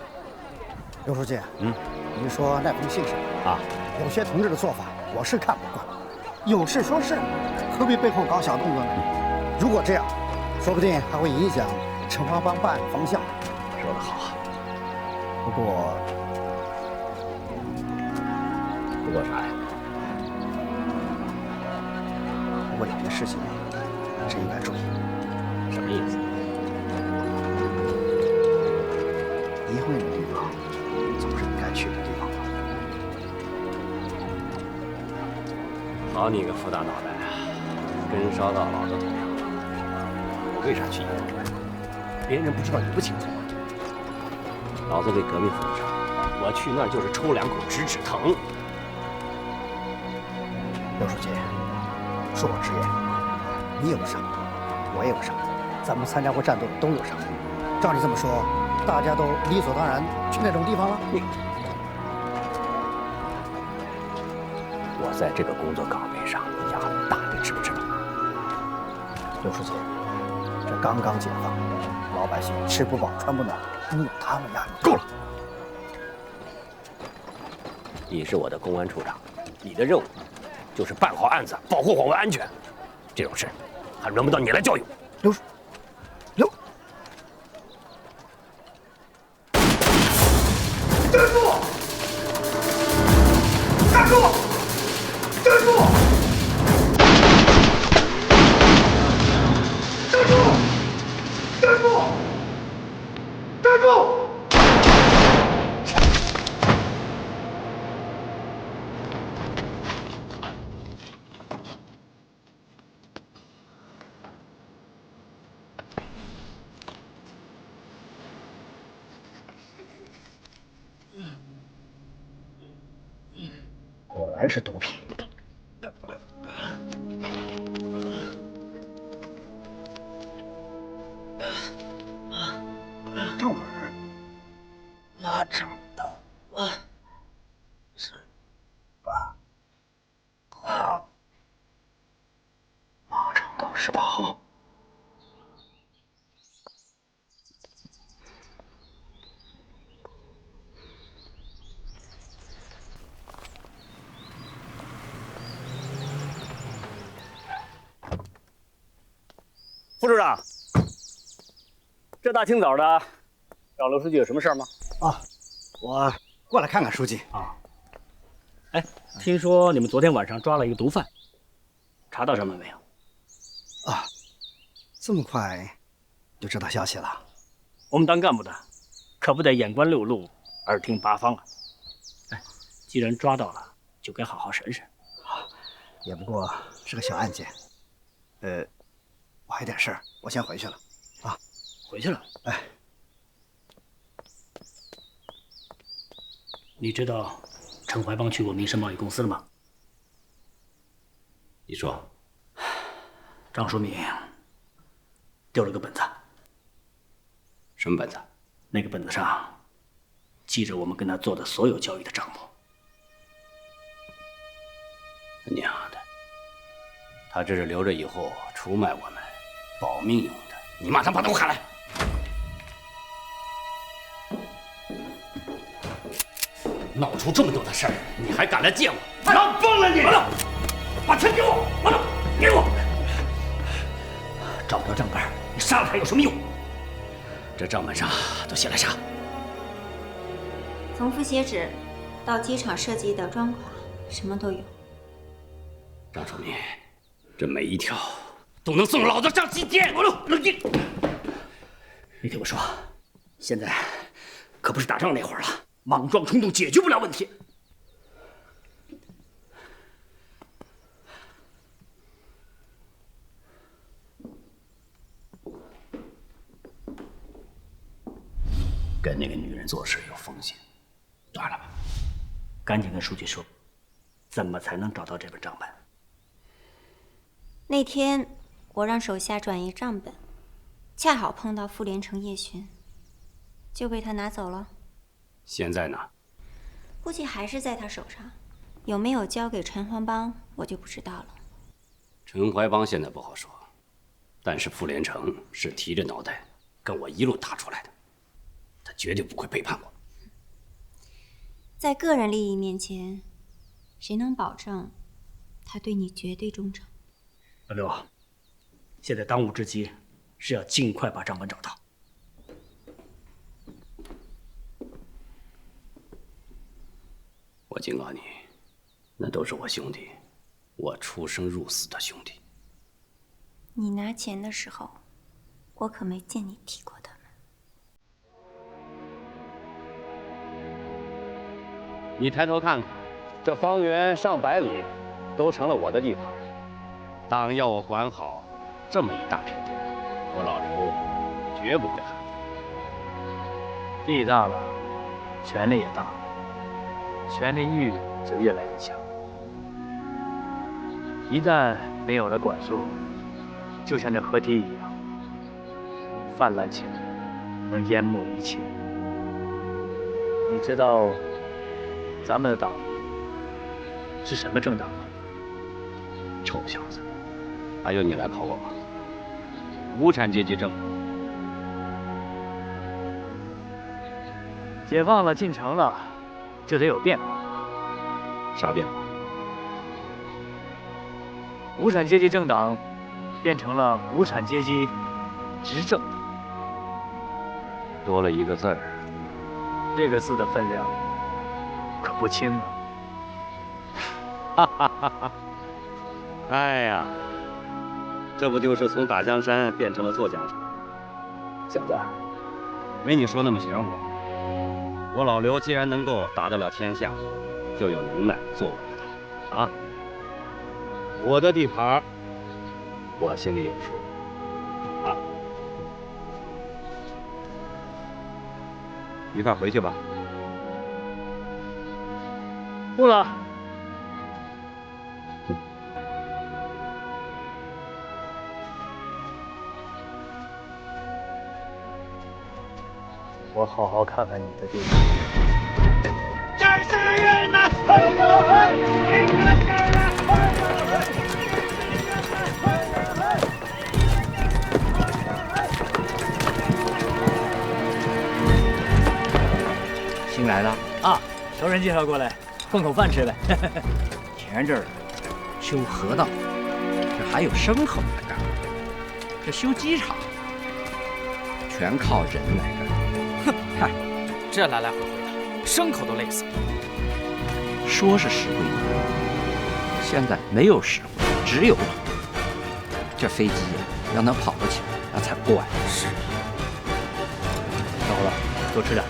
刘书记，你说那封信上啊，有些同志的做法我是看不惯，有事说事，何必背后搞小动作呢？如果这样，说不定还会影响城防帮办案的方向。说得好。不过啥呀？不过有些事情还是应该注意。什么意思？一会的地方总是你该去的地方吧。好你个富大脑袋啊，跟烧到老的同样。我为啥去医院？别人不知道你不清楚吗？老子为革命奉上，我去那儿就是抽2口止疼。刘书记，恕我直言，你有伤，我也有伤，咱们参加过战斗的都有伤。照你这么说，大家都理所当然去那种地方了？我在这个工作岗位上压力大，你知不知道？刘书记，这刚刚解放，老百姓吃不饱穿不暖，你有他们压力够了！你是我的公安处长，你的任务就是办好案子，保护我们安全。这种事还轮不到你来教育我。站住！站住！站住！站住！站住！站住！果然是毒品。这玩意儿哪找的？副处长，这大清早的，找刘书记有什么事吗？啊，我过来看看书记啊。哎，听说你们昨天晚上抓了一个毒贩，查到什么没有？啊，这么快就知道消息了？我们当干部的，可不得眼观六路，耳听八方啊。哎，既然抓到了，就该好好审审。也不过是个小案件。我还有点事儿，我先回去了。啊，回去了。哎，你知道陈怀邦去过民生贸易公司了吗？你说，张淑敏丢了个本子。什么本子？那个本子上记着我们跟他做的所有交易的账目。娘的！他这是留着以后出卖我们、保命用的。你马上把他给我喊来！闹出这么多的事儿，你还敢来见我？让崩了你！完了，把钱给我！完了，给我！找不到账本，你杀了他有什么用？这账本上都写了啥？从复写纸到机场设计的专款，什么都有。张淑敏，这每一条都能送老子上西天！我冷静。你听我说，现在可不是打仗那会儿了，莽撞冲动解决不了问题。跟那个女人做事有风险，断了吧。赶紧跟书记说，怎么才能找到这本账本？那天我让手下转移账本，恰好碰到傅连城夜巡，就被他拿走了。现在呢？估计还是在他手上，有没有交给陈怀邦，我就不知道了。陈怀邦现在不好说，但是傅连城是提着脑袋跟我一路打出来的，他绝对不会背叛我。在个人利益面前，谁能保证他对你绝对忠诚？老刘啊，现在当务之急是要尽快把账本找到。我警告你，那都是我兄弟，我出生入死的兄弟。你拿钱的时候，我可没见你提过他们。你抬头看看，这方圆上百里都成了我的地盘。党要我管好这么一大片地，我老刘绝不会喊。地大了，权力也大了，权力欲就越来越强。一旦没有了管束，就像这河堤一样，泛滥起来，能淹没一切。你知道咱们的党是什么政党吗？臭小子，还用你来考我吗？无产阶级政府。解放了，进城了，就得有变化。啥变化？无产阶级政党变成了无产阶级执政，多了一个字儿。这个字的分量可不轻啊！哈哈哈哈！哎呀，这不就是从打江山变成了坐江山？小子，没你说那么玄乎。我老刘既然能够打得了天下，就有能耐做我的头啊！我的地盘，我心里有数啊！一块回去吧。不了。我好好看看你的地盘。战士人呐！新来的啊，熟人介绍过来，混口饭吃呗。前阵儿修河道，这还有牲口呢干。这修机场全靠人来干。哼，嗨，这来来回回的，牲口都累死了。说是石灰岩，现在没有石灰，只有土。这飞机呀，让它跑不起来，那才怪。是。到了，多吃点。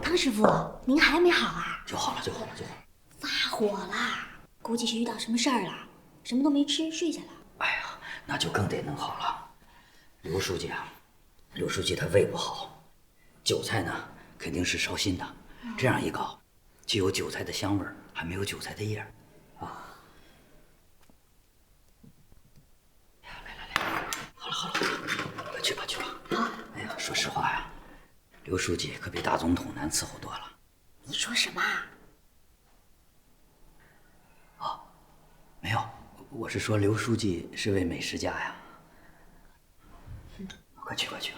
汤师傅，您还没好啊？就好了，就好了，就好了。发火了，估计是遇到什么事儿了，什么都没吃，睡下了。哎呀，那就更得弄好了。刘书记啊，刘书记他胃不好，韭菜呢肯定是烧心的，这样一搞，既有韭菜的香味儿，还没有韭菜的叶儿，啊。来，好了，快去吧，去吧。好。哎呀，说实话呀，刘书记可比大总统难伺候多了。你说什么啊？没有，我是说刘书记是位美食家呀。快去，快去。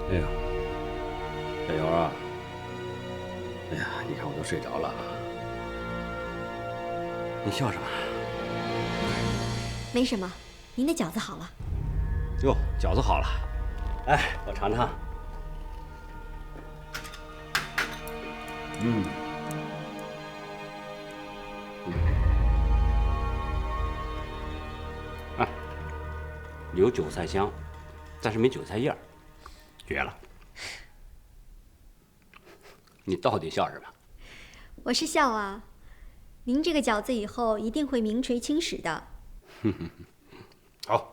哎呀，小姚啊，哎呀，你看我都睡着了，你笑什么？没什么，您的饺子好了。哟，饺子好了，哎，我尝尝。啊，有韭菜香，但是没韭菜叶儿，绝了！你到底笑什么？我是笑啊，您这个饺子以后一定会名垂青史的。好。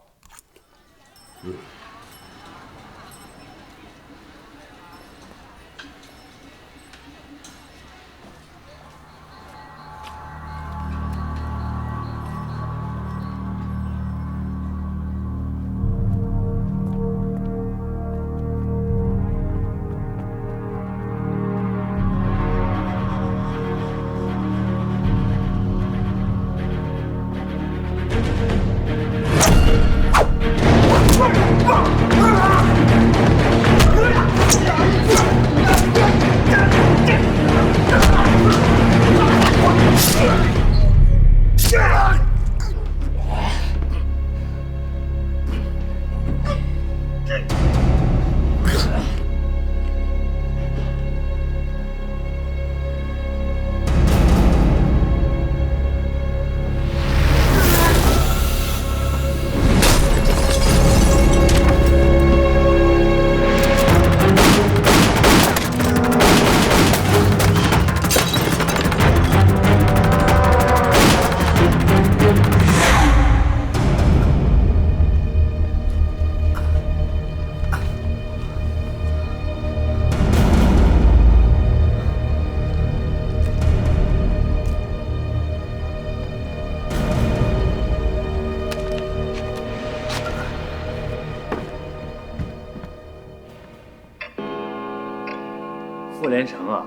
傅连城啊，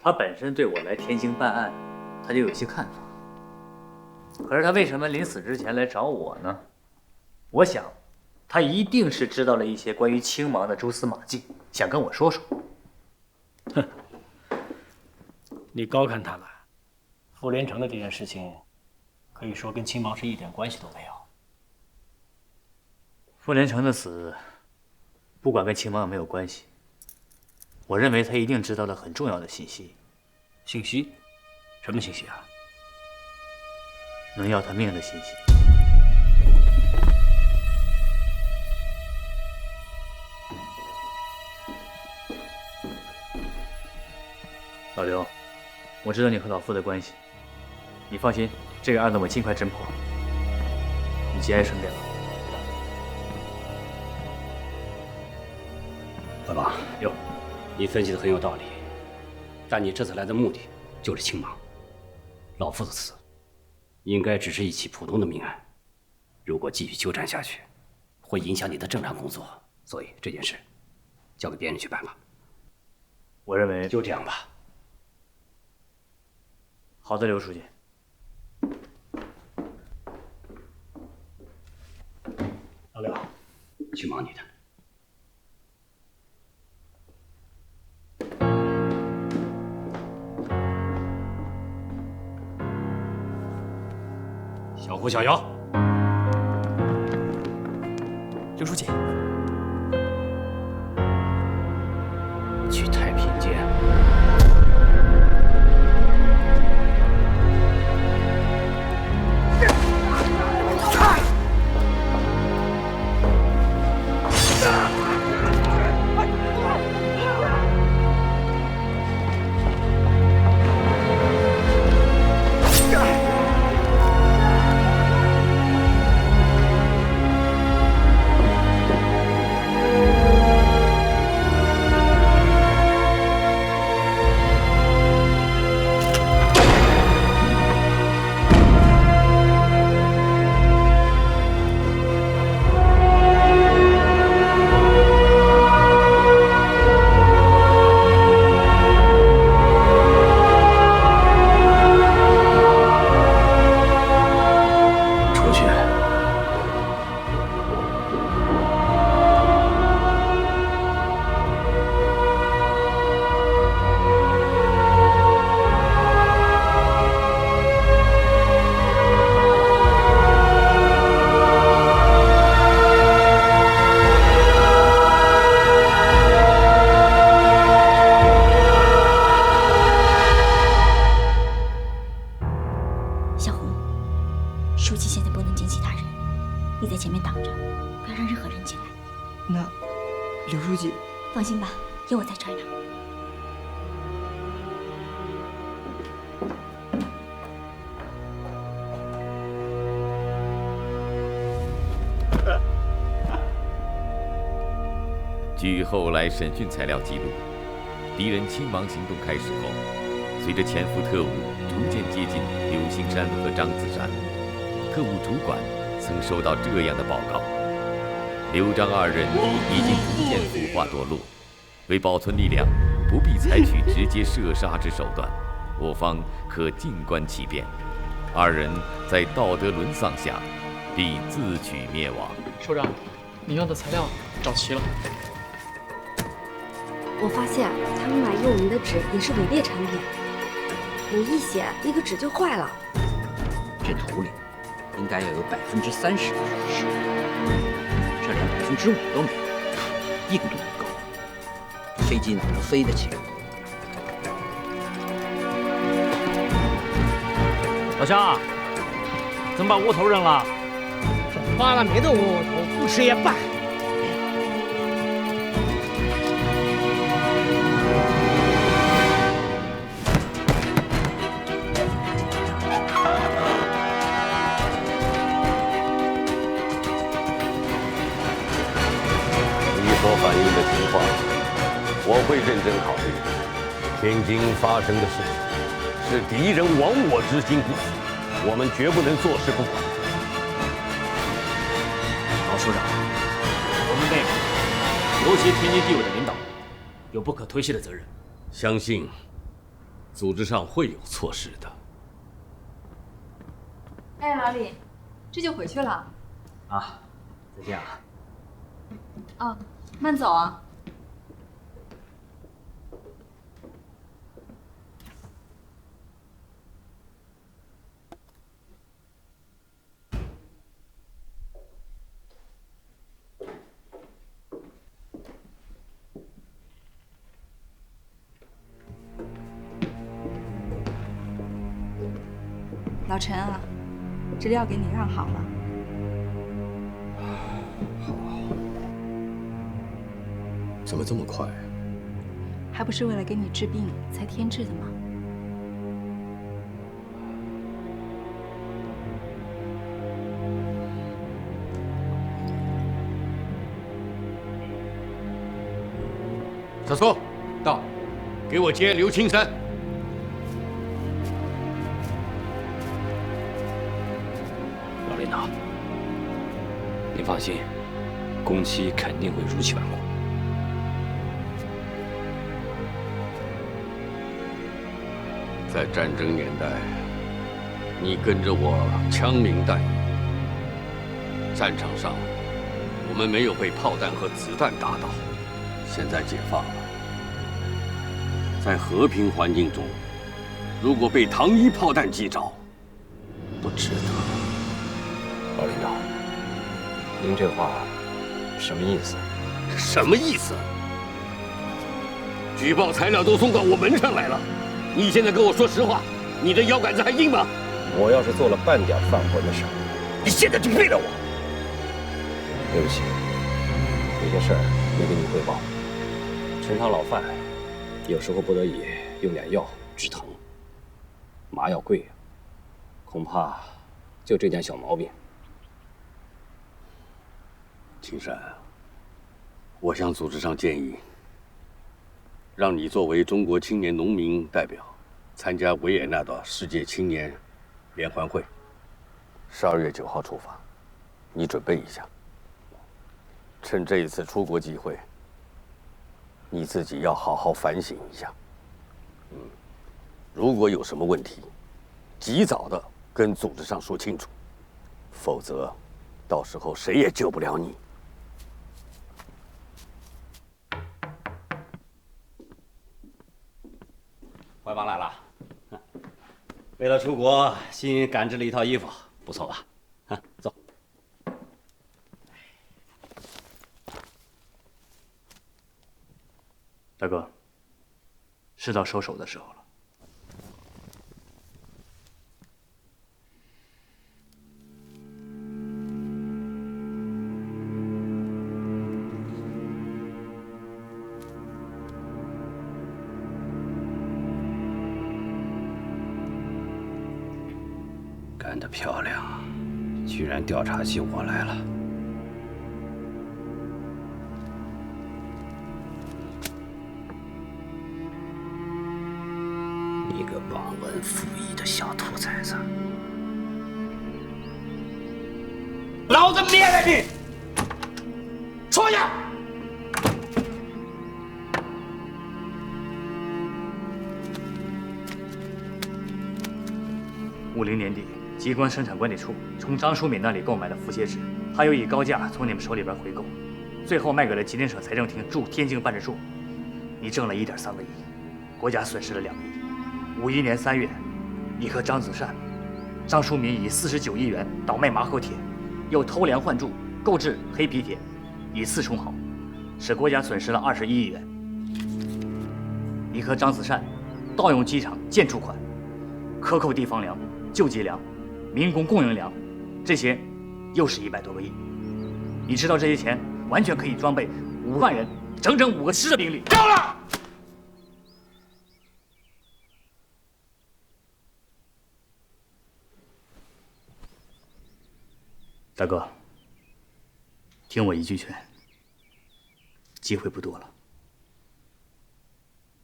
他本身对我来天津办案，他就有些看法。可是他为什么临死之前来找我呢？我想，他一定是知道了一些关于青芒的蛛丝马迹，想跟我说说。哼，你高看他了。傅连城的这件事情，可以说跟青芒是一点关系都没有。傅连城的死，不管跟青芒有没有关系，我认为他一定知道了很重要的信息。信息？什么信息啊？能要他命的信息。老刘，我知道你和老傅的关系，你放心，这个案子我尽快侦破，你节哀顺变吧。老王，哟，你分析的很有道理，但你这次来的目的就是清盲。老傅的死应该只是一起普通的命案，如果继续纠缠下去，会影响你的正常工作，所以这件事交给别人去办吧。我认为就这样吧。好的，刘书记。老刘，去忙你的。小胡、小姚，刘书记，去太平间。有我在这儿呢。据后来审讯材料记录，敌人清盲行动开始后，随着潜伏特务逐渐接近刘兴山和张子山，特务主管曾收到这样的报告：刘张二人已经逐渐腐化堕落，为保存力量，不必采取直接射杀之手段，我方可静观其变。二人在道德沦丧下，必自取灭亡。首长，你要的材料找齐了。我发现他们买用我们的纸也是伪劣产品，我一写一个纸就坏了。这图里应该要有30%的水石，这连5%都没有，硬度不够，飞机哪能飞得起？老乡，怎么把窝头扔了？发了霉的窝头不吃也罢。所反映的情况，我会认真考虑。天津发生的事情是敌人亡我之心不死，我们绝不能坐视不管。老首长，我们内部，尤其天津地委的领导，有不可推卸的责任。相信组织上会有措施的。哎，老李，这就回去了？啊，再见啊。哦。慢走啊！老陈啊，这料给你让好了。怎么这么快？还不是为了给你治病才添置的吗？小苏，到，给我接刘青山。老领导，您放心，工期肯定会如期完工。在战争年代，你跟着我枪林弹雨，战场上我们没有被炮弹和子弹打倒。现在解放了，在和平环境中，如果被糖衣炮弹击着，不值得。老领导，您这话什么意思？什么意思？举报材料都送到我门上来了，你现在跟我说实话，你的腰杆子还硬吗？我要是做了半点犯浑的事，你现在就废了我。对不起，有些事儿没跟您汇报。陈厂老范有时候不得已用点药止疼，麻药贵呀，恐怕就这点小毛病。青山，我向组织上建议，让你作为中国青年农民代表，参加维也纳的世界青年联欢会，12月9号出发，你准备一下。趁这一次出国机会，你自己要好好反省一下。如果有什么问题，及早的跟组织上说清楚，否则，到时候谁也救不了你。怀帮来了，为了出国，新赶制了一套衣服，不错吧？啊，走。大哥，是到收手的时候了。干得漂亮，居然调查起我来了。你个忘恩负义的小兔崽子！老子灭了你！出去！50年底，机关生产管理处从张淑敏那里购买了符写纸，他又以高价从你们手里边回购，最后卖给了吉林省财政厅驻天津办事处。你挣了1.3个亿，国家损失了2亿。51年3月，你和张子善、张淑敏以49亿元倒卖马口铁，又偷梁换柱购置黑皮铁，以次充好，使国家损失了21亿元。你和张子善盗用机场建筑款，克扣地方粮、救济粮、民工供应粮，这些又是100多个亿。你知道这些钱完全可以装备5万人，整整5个师的兵力。够了！大哥，听我一句劝，机会不多了，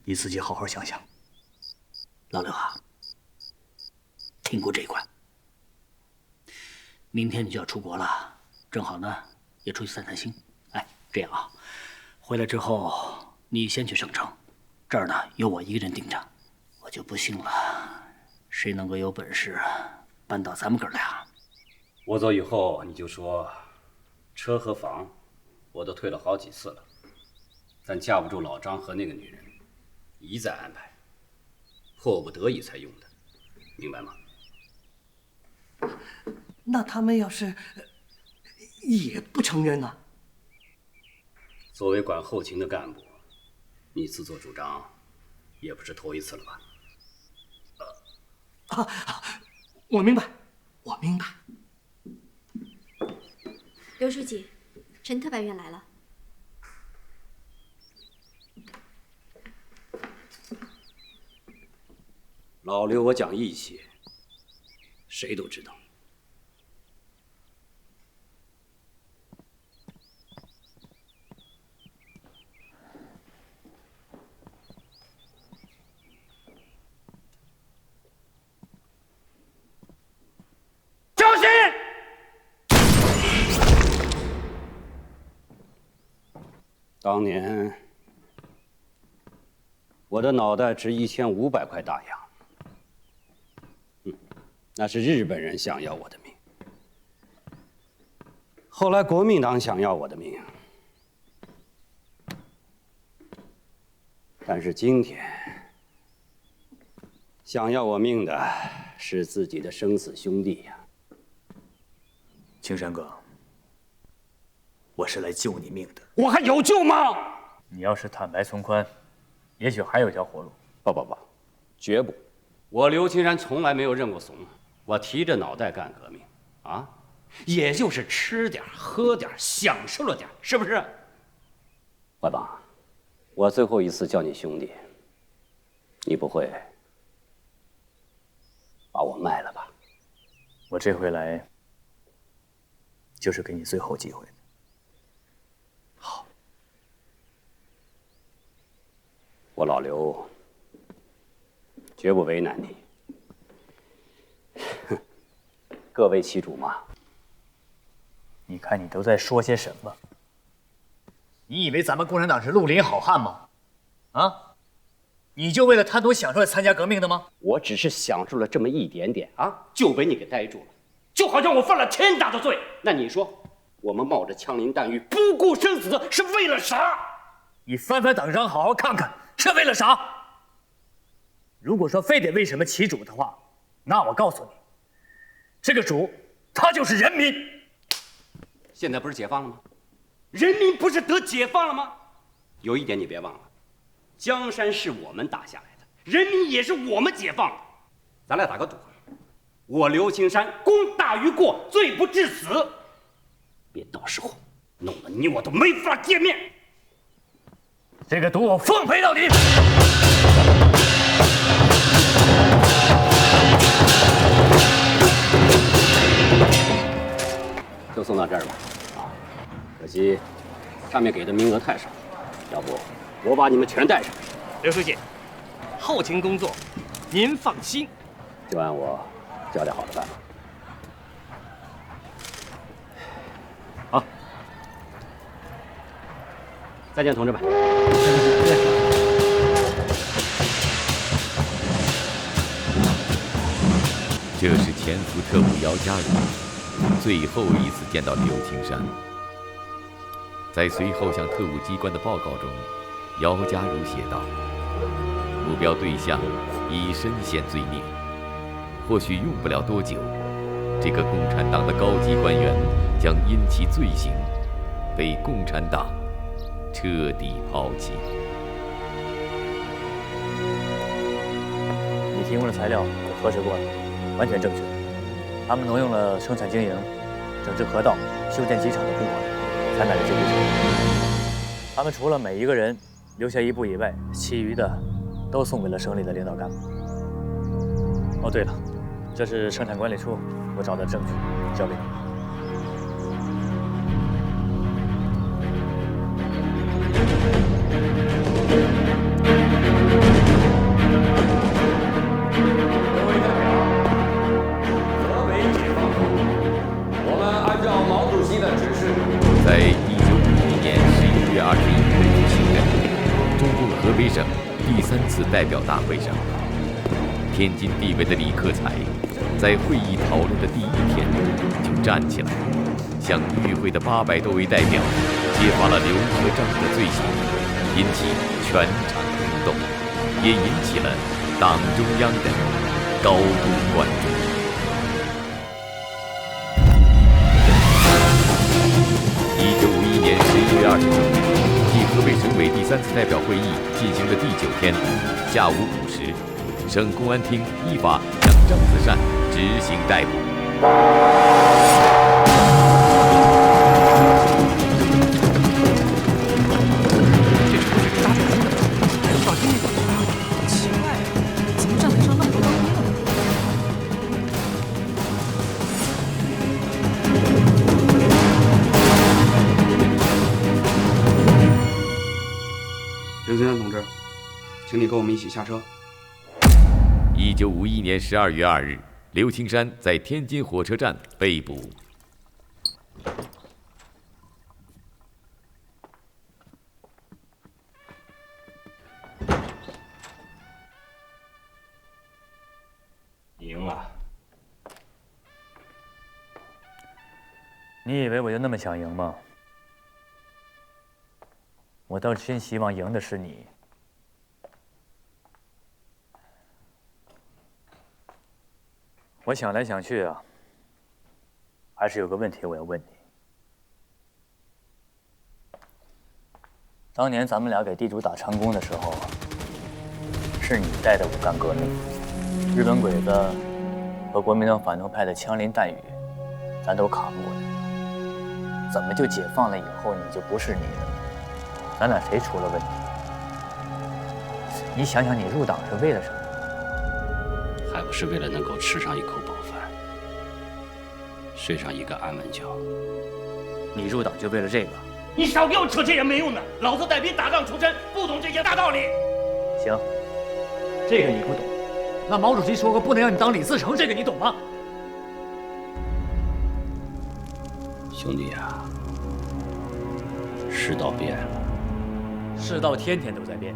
你自己好好想想。老刘啊，听过这一关。明天你就要出国了，正好呢，也出去散散心。哎，这样啊，回来之后你先去省城，这儿呢有我一个人盯着，我就不信了，谁能够有本事扳倒咱们哥俩？我走以后，你就说，车和房，我都退了好几次了，但架不住老张和那个女人一再安排，迫不得已才用的，明白吗？那他们要是也不承认呢？作为管后勤的干部，你自作主张，也不是头一次了吧？我明白，我明白。刘书记，陈特派员来了。老刘我讲义气，谁都知道。小心！当年我的脑袋值1500块大洋。那是日本人想要我的命。后来国民党想要我的命，但是今天想要我命的是自己的生死兄弟呀。青山哥，我是来救你命的。我还有救吗？你要是坦白从宽，也许还有条活路。不，绝不！我刘青山从来没有认过怂。我提着脑袋干革命，啊，也就是吃点喝点，享受了点，是不是？怀邦，我最后一次叫你兄弟，你不会把我卖了吧？我这回来就是给你最后机会的。好，我老刘绝不为难你。各为其主嘛。你看你都在说些什么？你以为咱们共产党是绿林好汉吗？啊？你就为了贪图享受参加革命的吗？我只是享受了这么一点点啊，就被你给逮住了，就好像我犯了天大的罪。那你说，我们冒着枪林弹雨，不顾生死，是为了啥？你翻翻党章，好好看看，是为了啥？如果说非得为什么其主的话，那我告诉你，这个主他就是人民。现在不是解放了吗？人民不是得解放了吗？有一点你别忘了，江山是我们打下来的，人民也是我们解放的。咱俩打个赌，我刘青山功大于过，罪不至死。别到时候弄得你我都没法见面。这个赌我奉陪到底。就送到这儿吧，啊，可惜上面给的名额太少，要不我把你们全带上。刘书记，后勤工作您放心，就按我交代好的办吧。好，再见，同志们。这是潜伏特务姚家儒最后一次见到刘青山。在随后向特务机关的报告中，姚家儒写道：“目标对象已身陷罪孽，或许用不了多久，这个共产党的高级官员将因其罪行被共产党彻底抛弃。”你提供的材料我核实过了，完全正确。他们挪用了生产经营、整治河道、修建机场的公款，才买了这批车。他们除了每一个人留下一部以外，其余的都送给了省里的领导干部。哦，对了，这是生产管理处我找的证据，交给你。在1951年11月21日举行的中共河北省第3次代表大会上，天津地委的李克才在会议讨论的第1天就站起来，向与会的800多位代表揭发了刘和章的罪行，引起全场轰动，也引起了党中央的高度关注。1951年11月29日，继河北省委第3次代表会议进行的第9天，下午5时，省公安厅依法将张子善执行逮捕。这不是大战机的吗？老丁，奇怪，怎么站台上那么多人？金山同志，请你跟我们一起下车。1951年12月2日，刘青山在天津火车站被捕。赢了。你以为我就那么想赢吗？我倒真希望赢的是你。我想来想去啊，还是有个问题我要问你。当年咱们俩给地主打长工的时候，是你带的武干革命，日本鬼子和国民党反动派的枪林弹雨，咱都扛过来了。怎么就解放了以后，你就不是你了？咱俩谁出了问题？你想想，你入党是为了什么？还不是为了能够吃上一口饱饭，睡上一个安稳觉。你入党就为了这个？你少给我扯这些没用的！老子带兵打仗出身，不懂这些大道理。行，这个你不懂。那毛主席说过不能让你当李自成，这个你懂吗？兄弟啊，世道变了，世道天天都在变，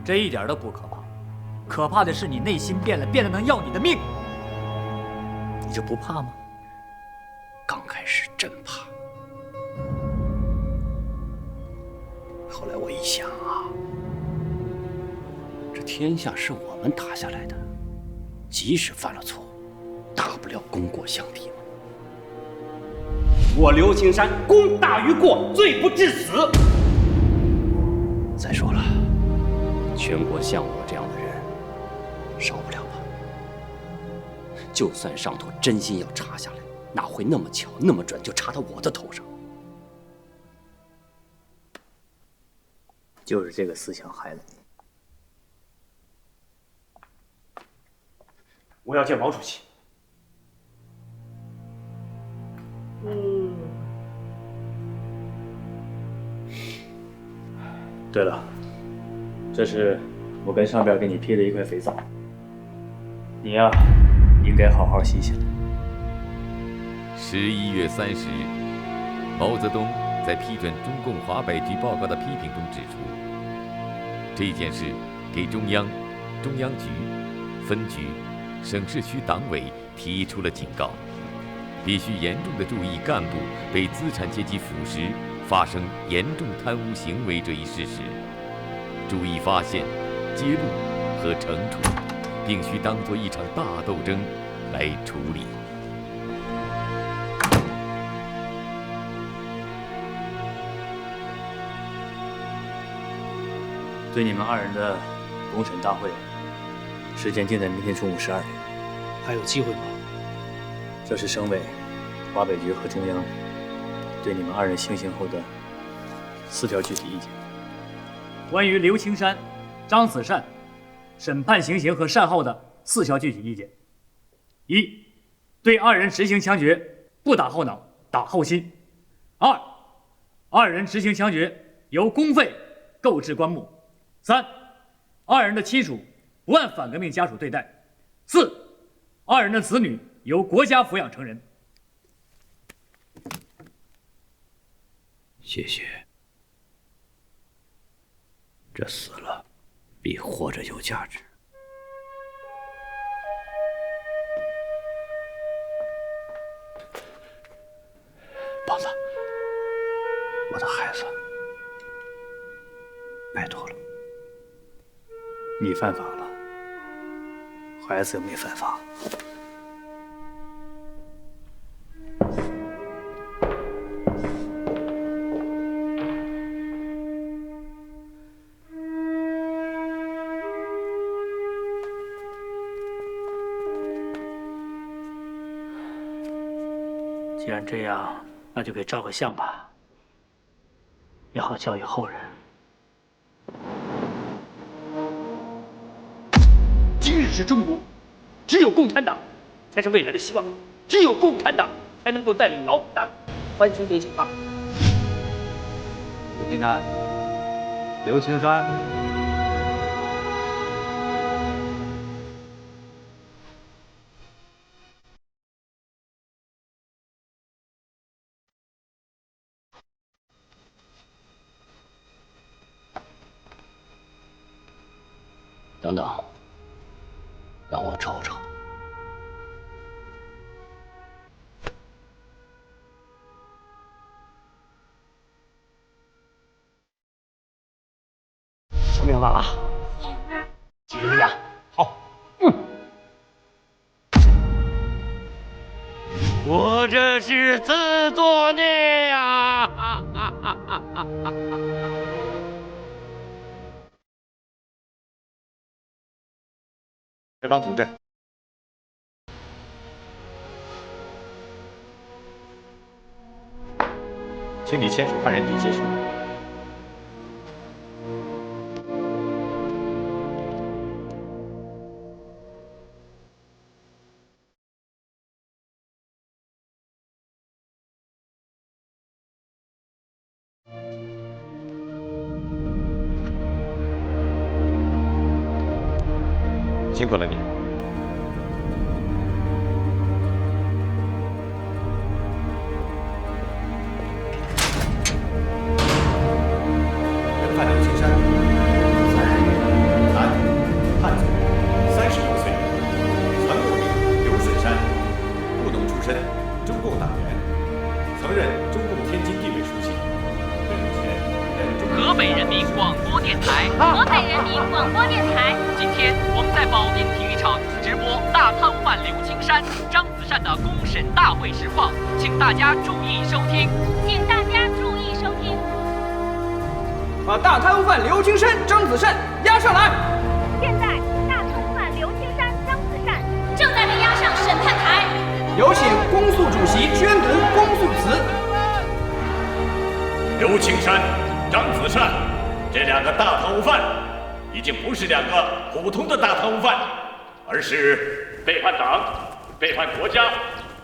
这一点都不可怕。可怕的是你内心变了，变得能要你的命，你就不怕吗？刚开始真怕，后来我一想啊，这天下是我们打下来的，即使犯了错，大不了功过相抵嘛。我刘青山功大于过，罪不至死。再说了，全国像我这样的人少不了吧？就算上头真心要查下来，哪会那么巧那么准就查到我的头上？就是这个思想害了你。我要见毛主席。对了，这是我跟上边给你批的一块肥皂，你呀，应该好好洗洗了。11月30日，毛泽东在批准中共华北局报告的批评中指出，这件事给中央、中央局、分局、省市区党委提出了警告，必须严重地注意干部被资产阶级腐蚀、发生严重贪污行为这一事实，注意发现、揭露和惩处，并需当作一场大斗争来处理。对你们二人的公审大会，时间定在明天中午12点。还有机会吗？这是省委、华北局和中央对你们二人行刑后的4条具体意见。关于刘青山、张子善审判行刑和善后的4条具体意见：一、对二人执行枪决不打后脑，打后心；二、二人执行枪决由公费购置棺木；三、二人的亲属不按反革命家属对待；四、二人的子女由国家抚养成人。谢谢。这死了比活着有价值。棒子，我的孩子，拜托了。你犯法了，孩子又没犯法。既然这样，那就给照个相吧，也好教育后人。今日是中国，只有共产党才是未来的希望，只有共产党才能够带领老党完成这计划。你看，刘青山等等，让我瞅瞅。说明白了，集中力量，好。我这是自作孽呀！前方从镇，请你签署犯人底解书。辛苦了你。人犯刘青山，男，汉族，36岁，曾入名刘顺山，务农出身，中共党员，曾任中共天津地委书记。河北人民广播电台，河北人民广播电台。今天我们在保定体育场直播大贪污犯刘青山、张子善的公审大会实况，请大家注意收听。请大家注意收听。把大贪污犯刘青山、张子善押上来。现在，大贪污犯刘青山、张子善正在被押上审判台。有请公诉主席宣读公诉词。刘青山、张子善这两个大贪污犯，已经不是两个普通的大贪污犯，而是背叛党、背叛国家、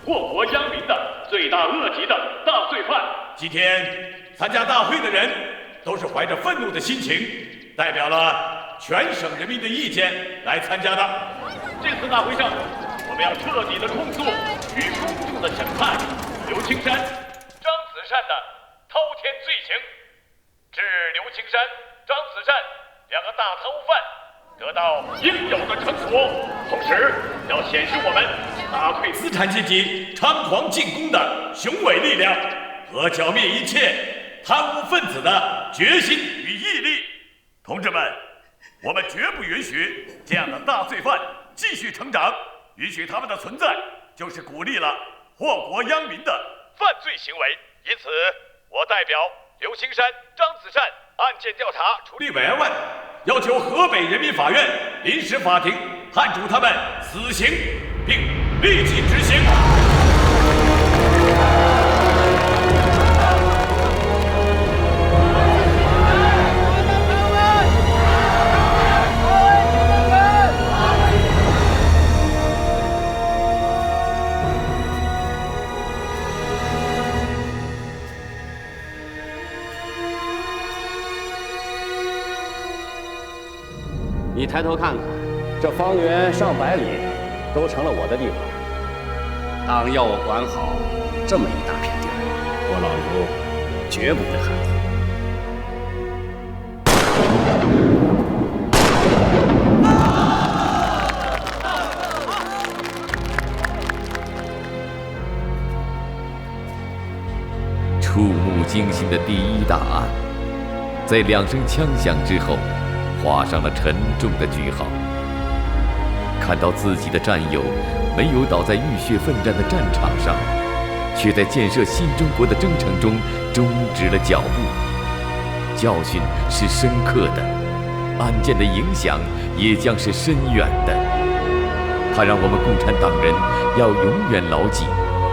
祸国殃民的罪大恶极的大罪犯。今天参加大会的人，都是怀着愤怒的心情，代表了全省人民的意见来参加的。这次大会上，我们要彻底的控诉与公正的审判刘青山、张子善的滔天罪行，致刘青山、张子善两个大贪污犯得到应有的惩处，同时要显示我们打退资产阶级猖狂进攻的雄伟力量和剿灭一切贪污分子的决心与毅力。同志们，我们绝不允许这样的大罪犯继续成长，允许他们的存在就是鼓励了祸国殃民的犯罪行为。因此，我代表刘青山、张子善案件调查处理委员会，要求河北人民法院临时法庭判处他们死刑，并立即执行。你抬头看看，这方圆上百里都成了我的地盘。党要我管好这么一大片地儿，我老刘绝不会含糊。触目惊心的第一大案，在2声枪响之后，画上了沉重的句号。看到自己的战友没有倒在浴血奋战的战场上，却在建设新中国的征程中终止了脚步。教训是深刻的，案件的影响也将是深远的。它让我们共产党人要永远牢记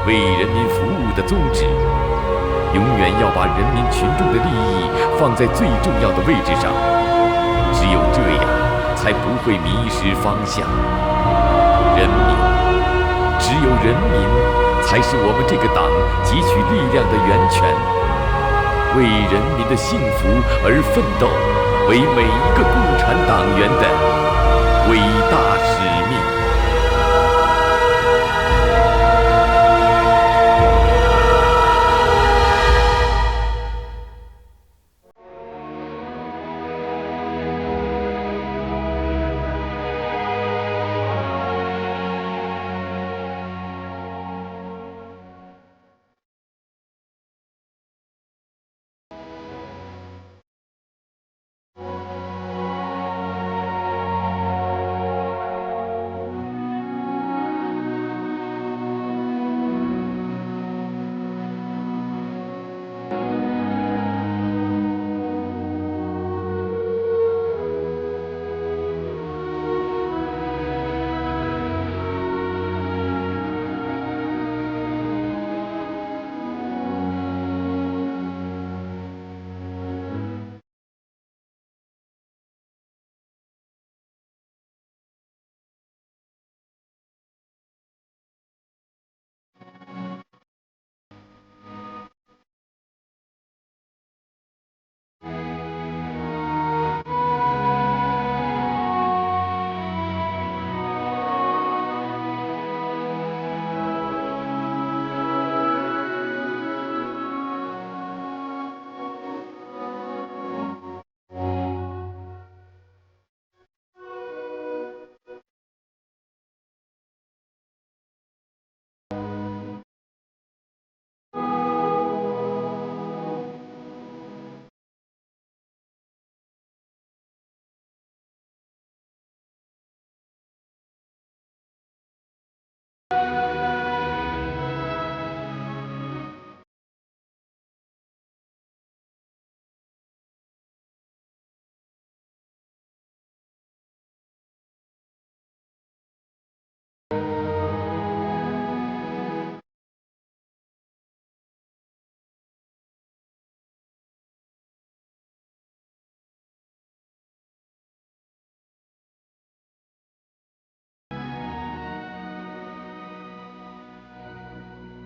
为人民服务的宗旨，永远要把人民群众的利益放在最重要的位置上。只有这样，才不会迷失方向。人民，只有人民，才是我们这个党汲取力量的源泉。为人民的幸福而奋斗，为每一个共产党员的伟大使命。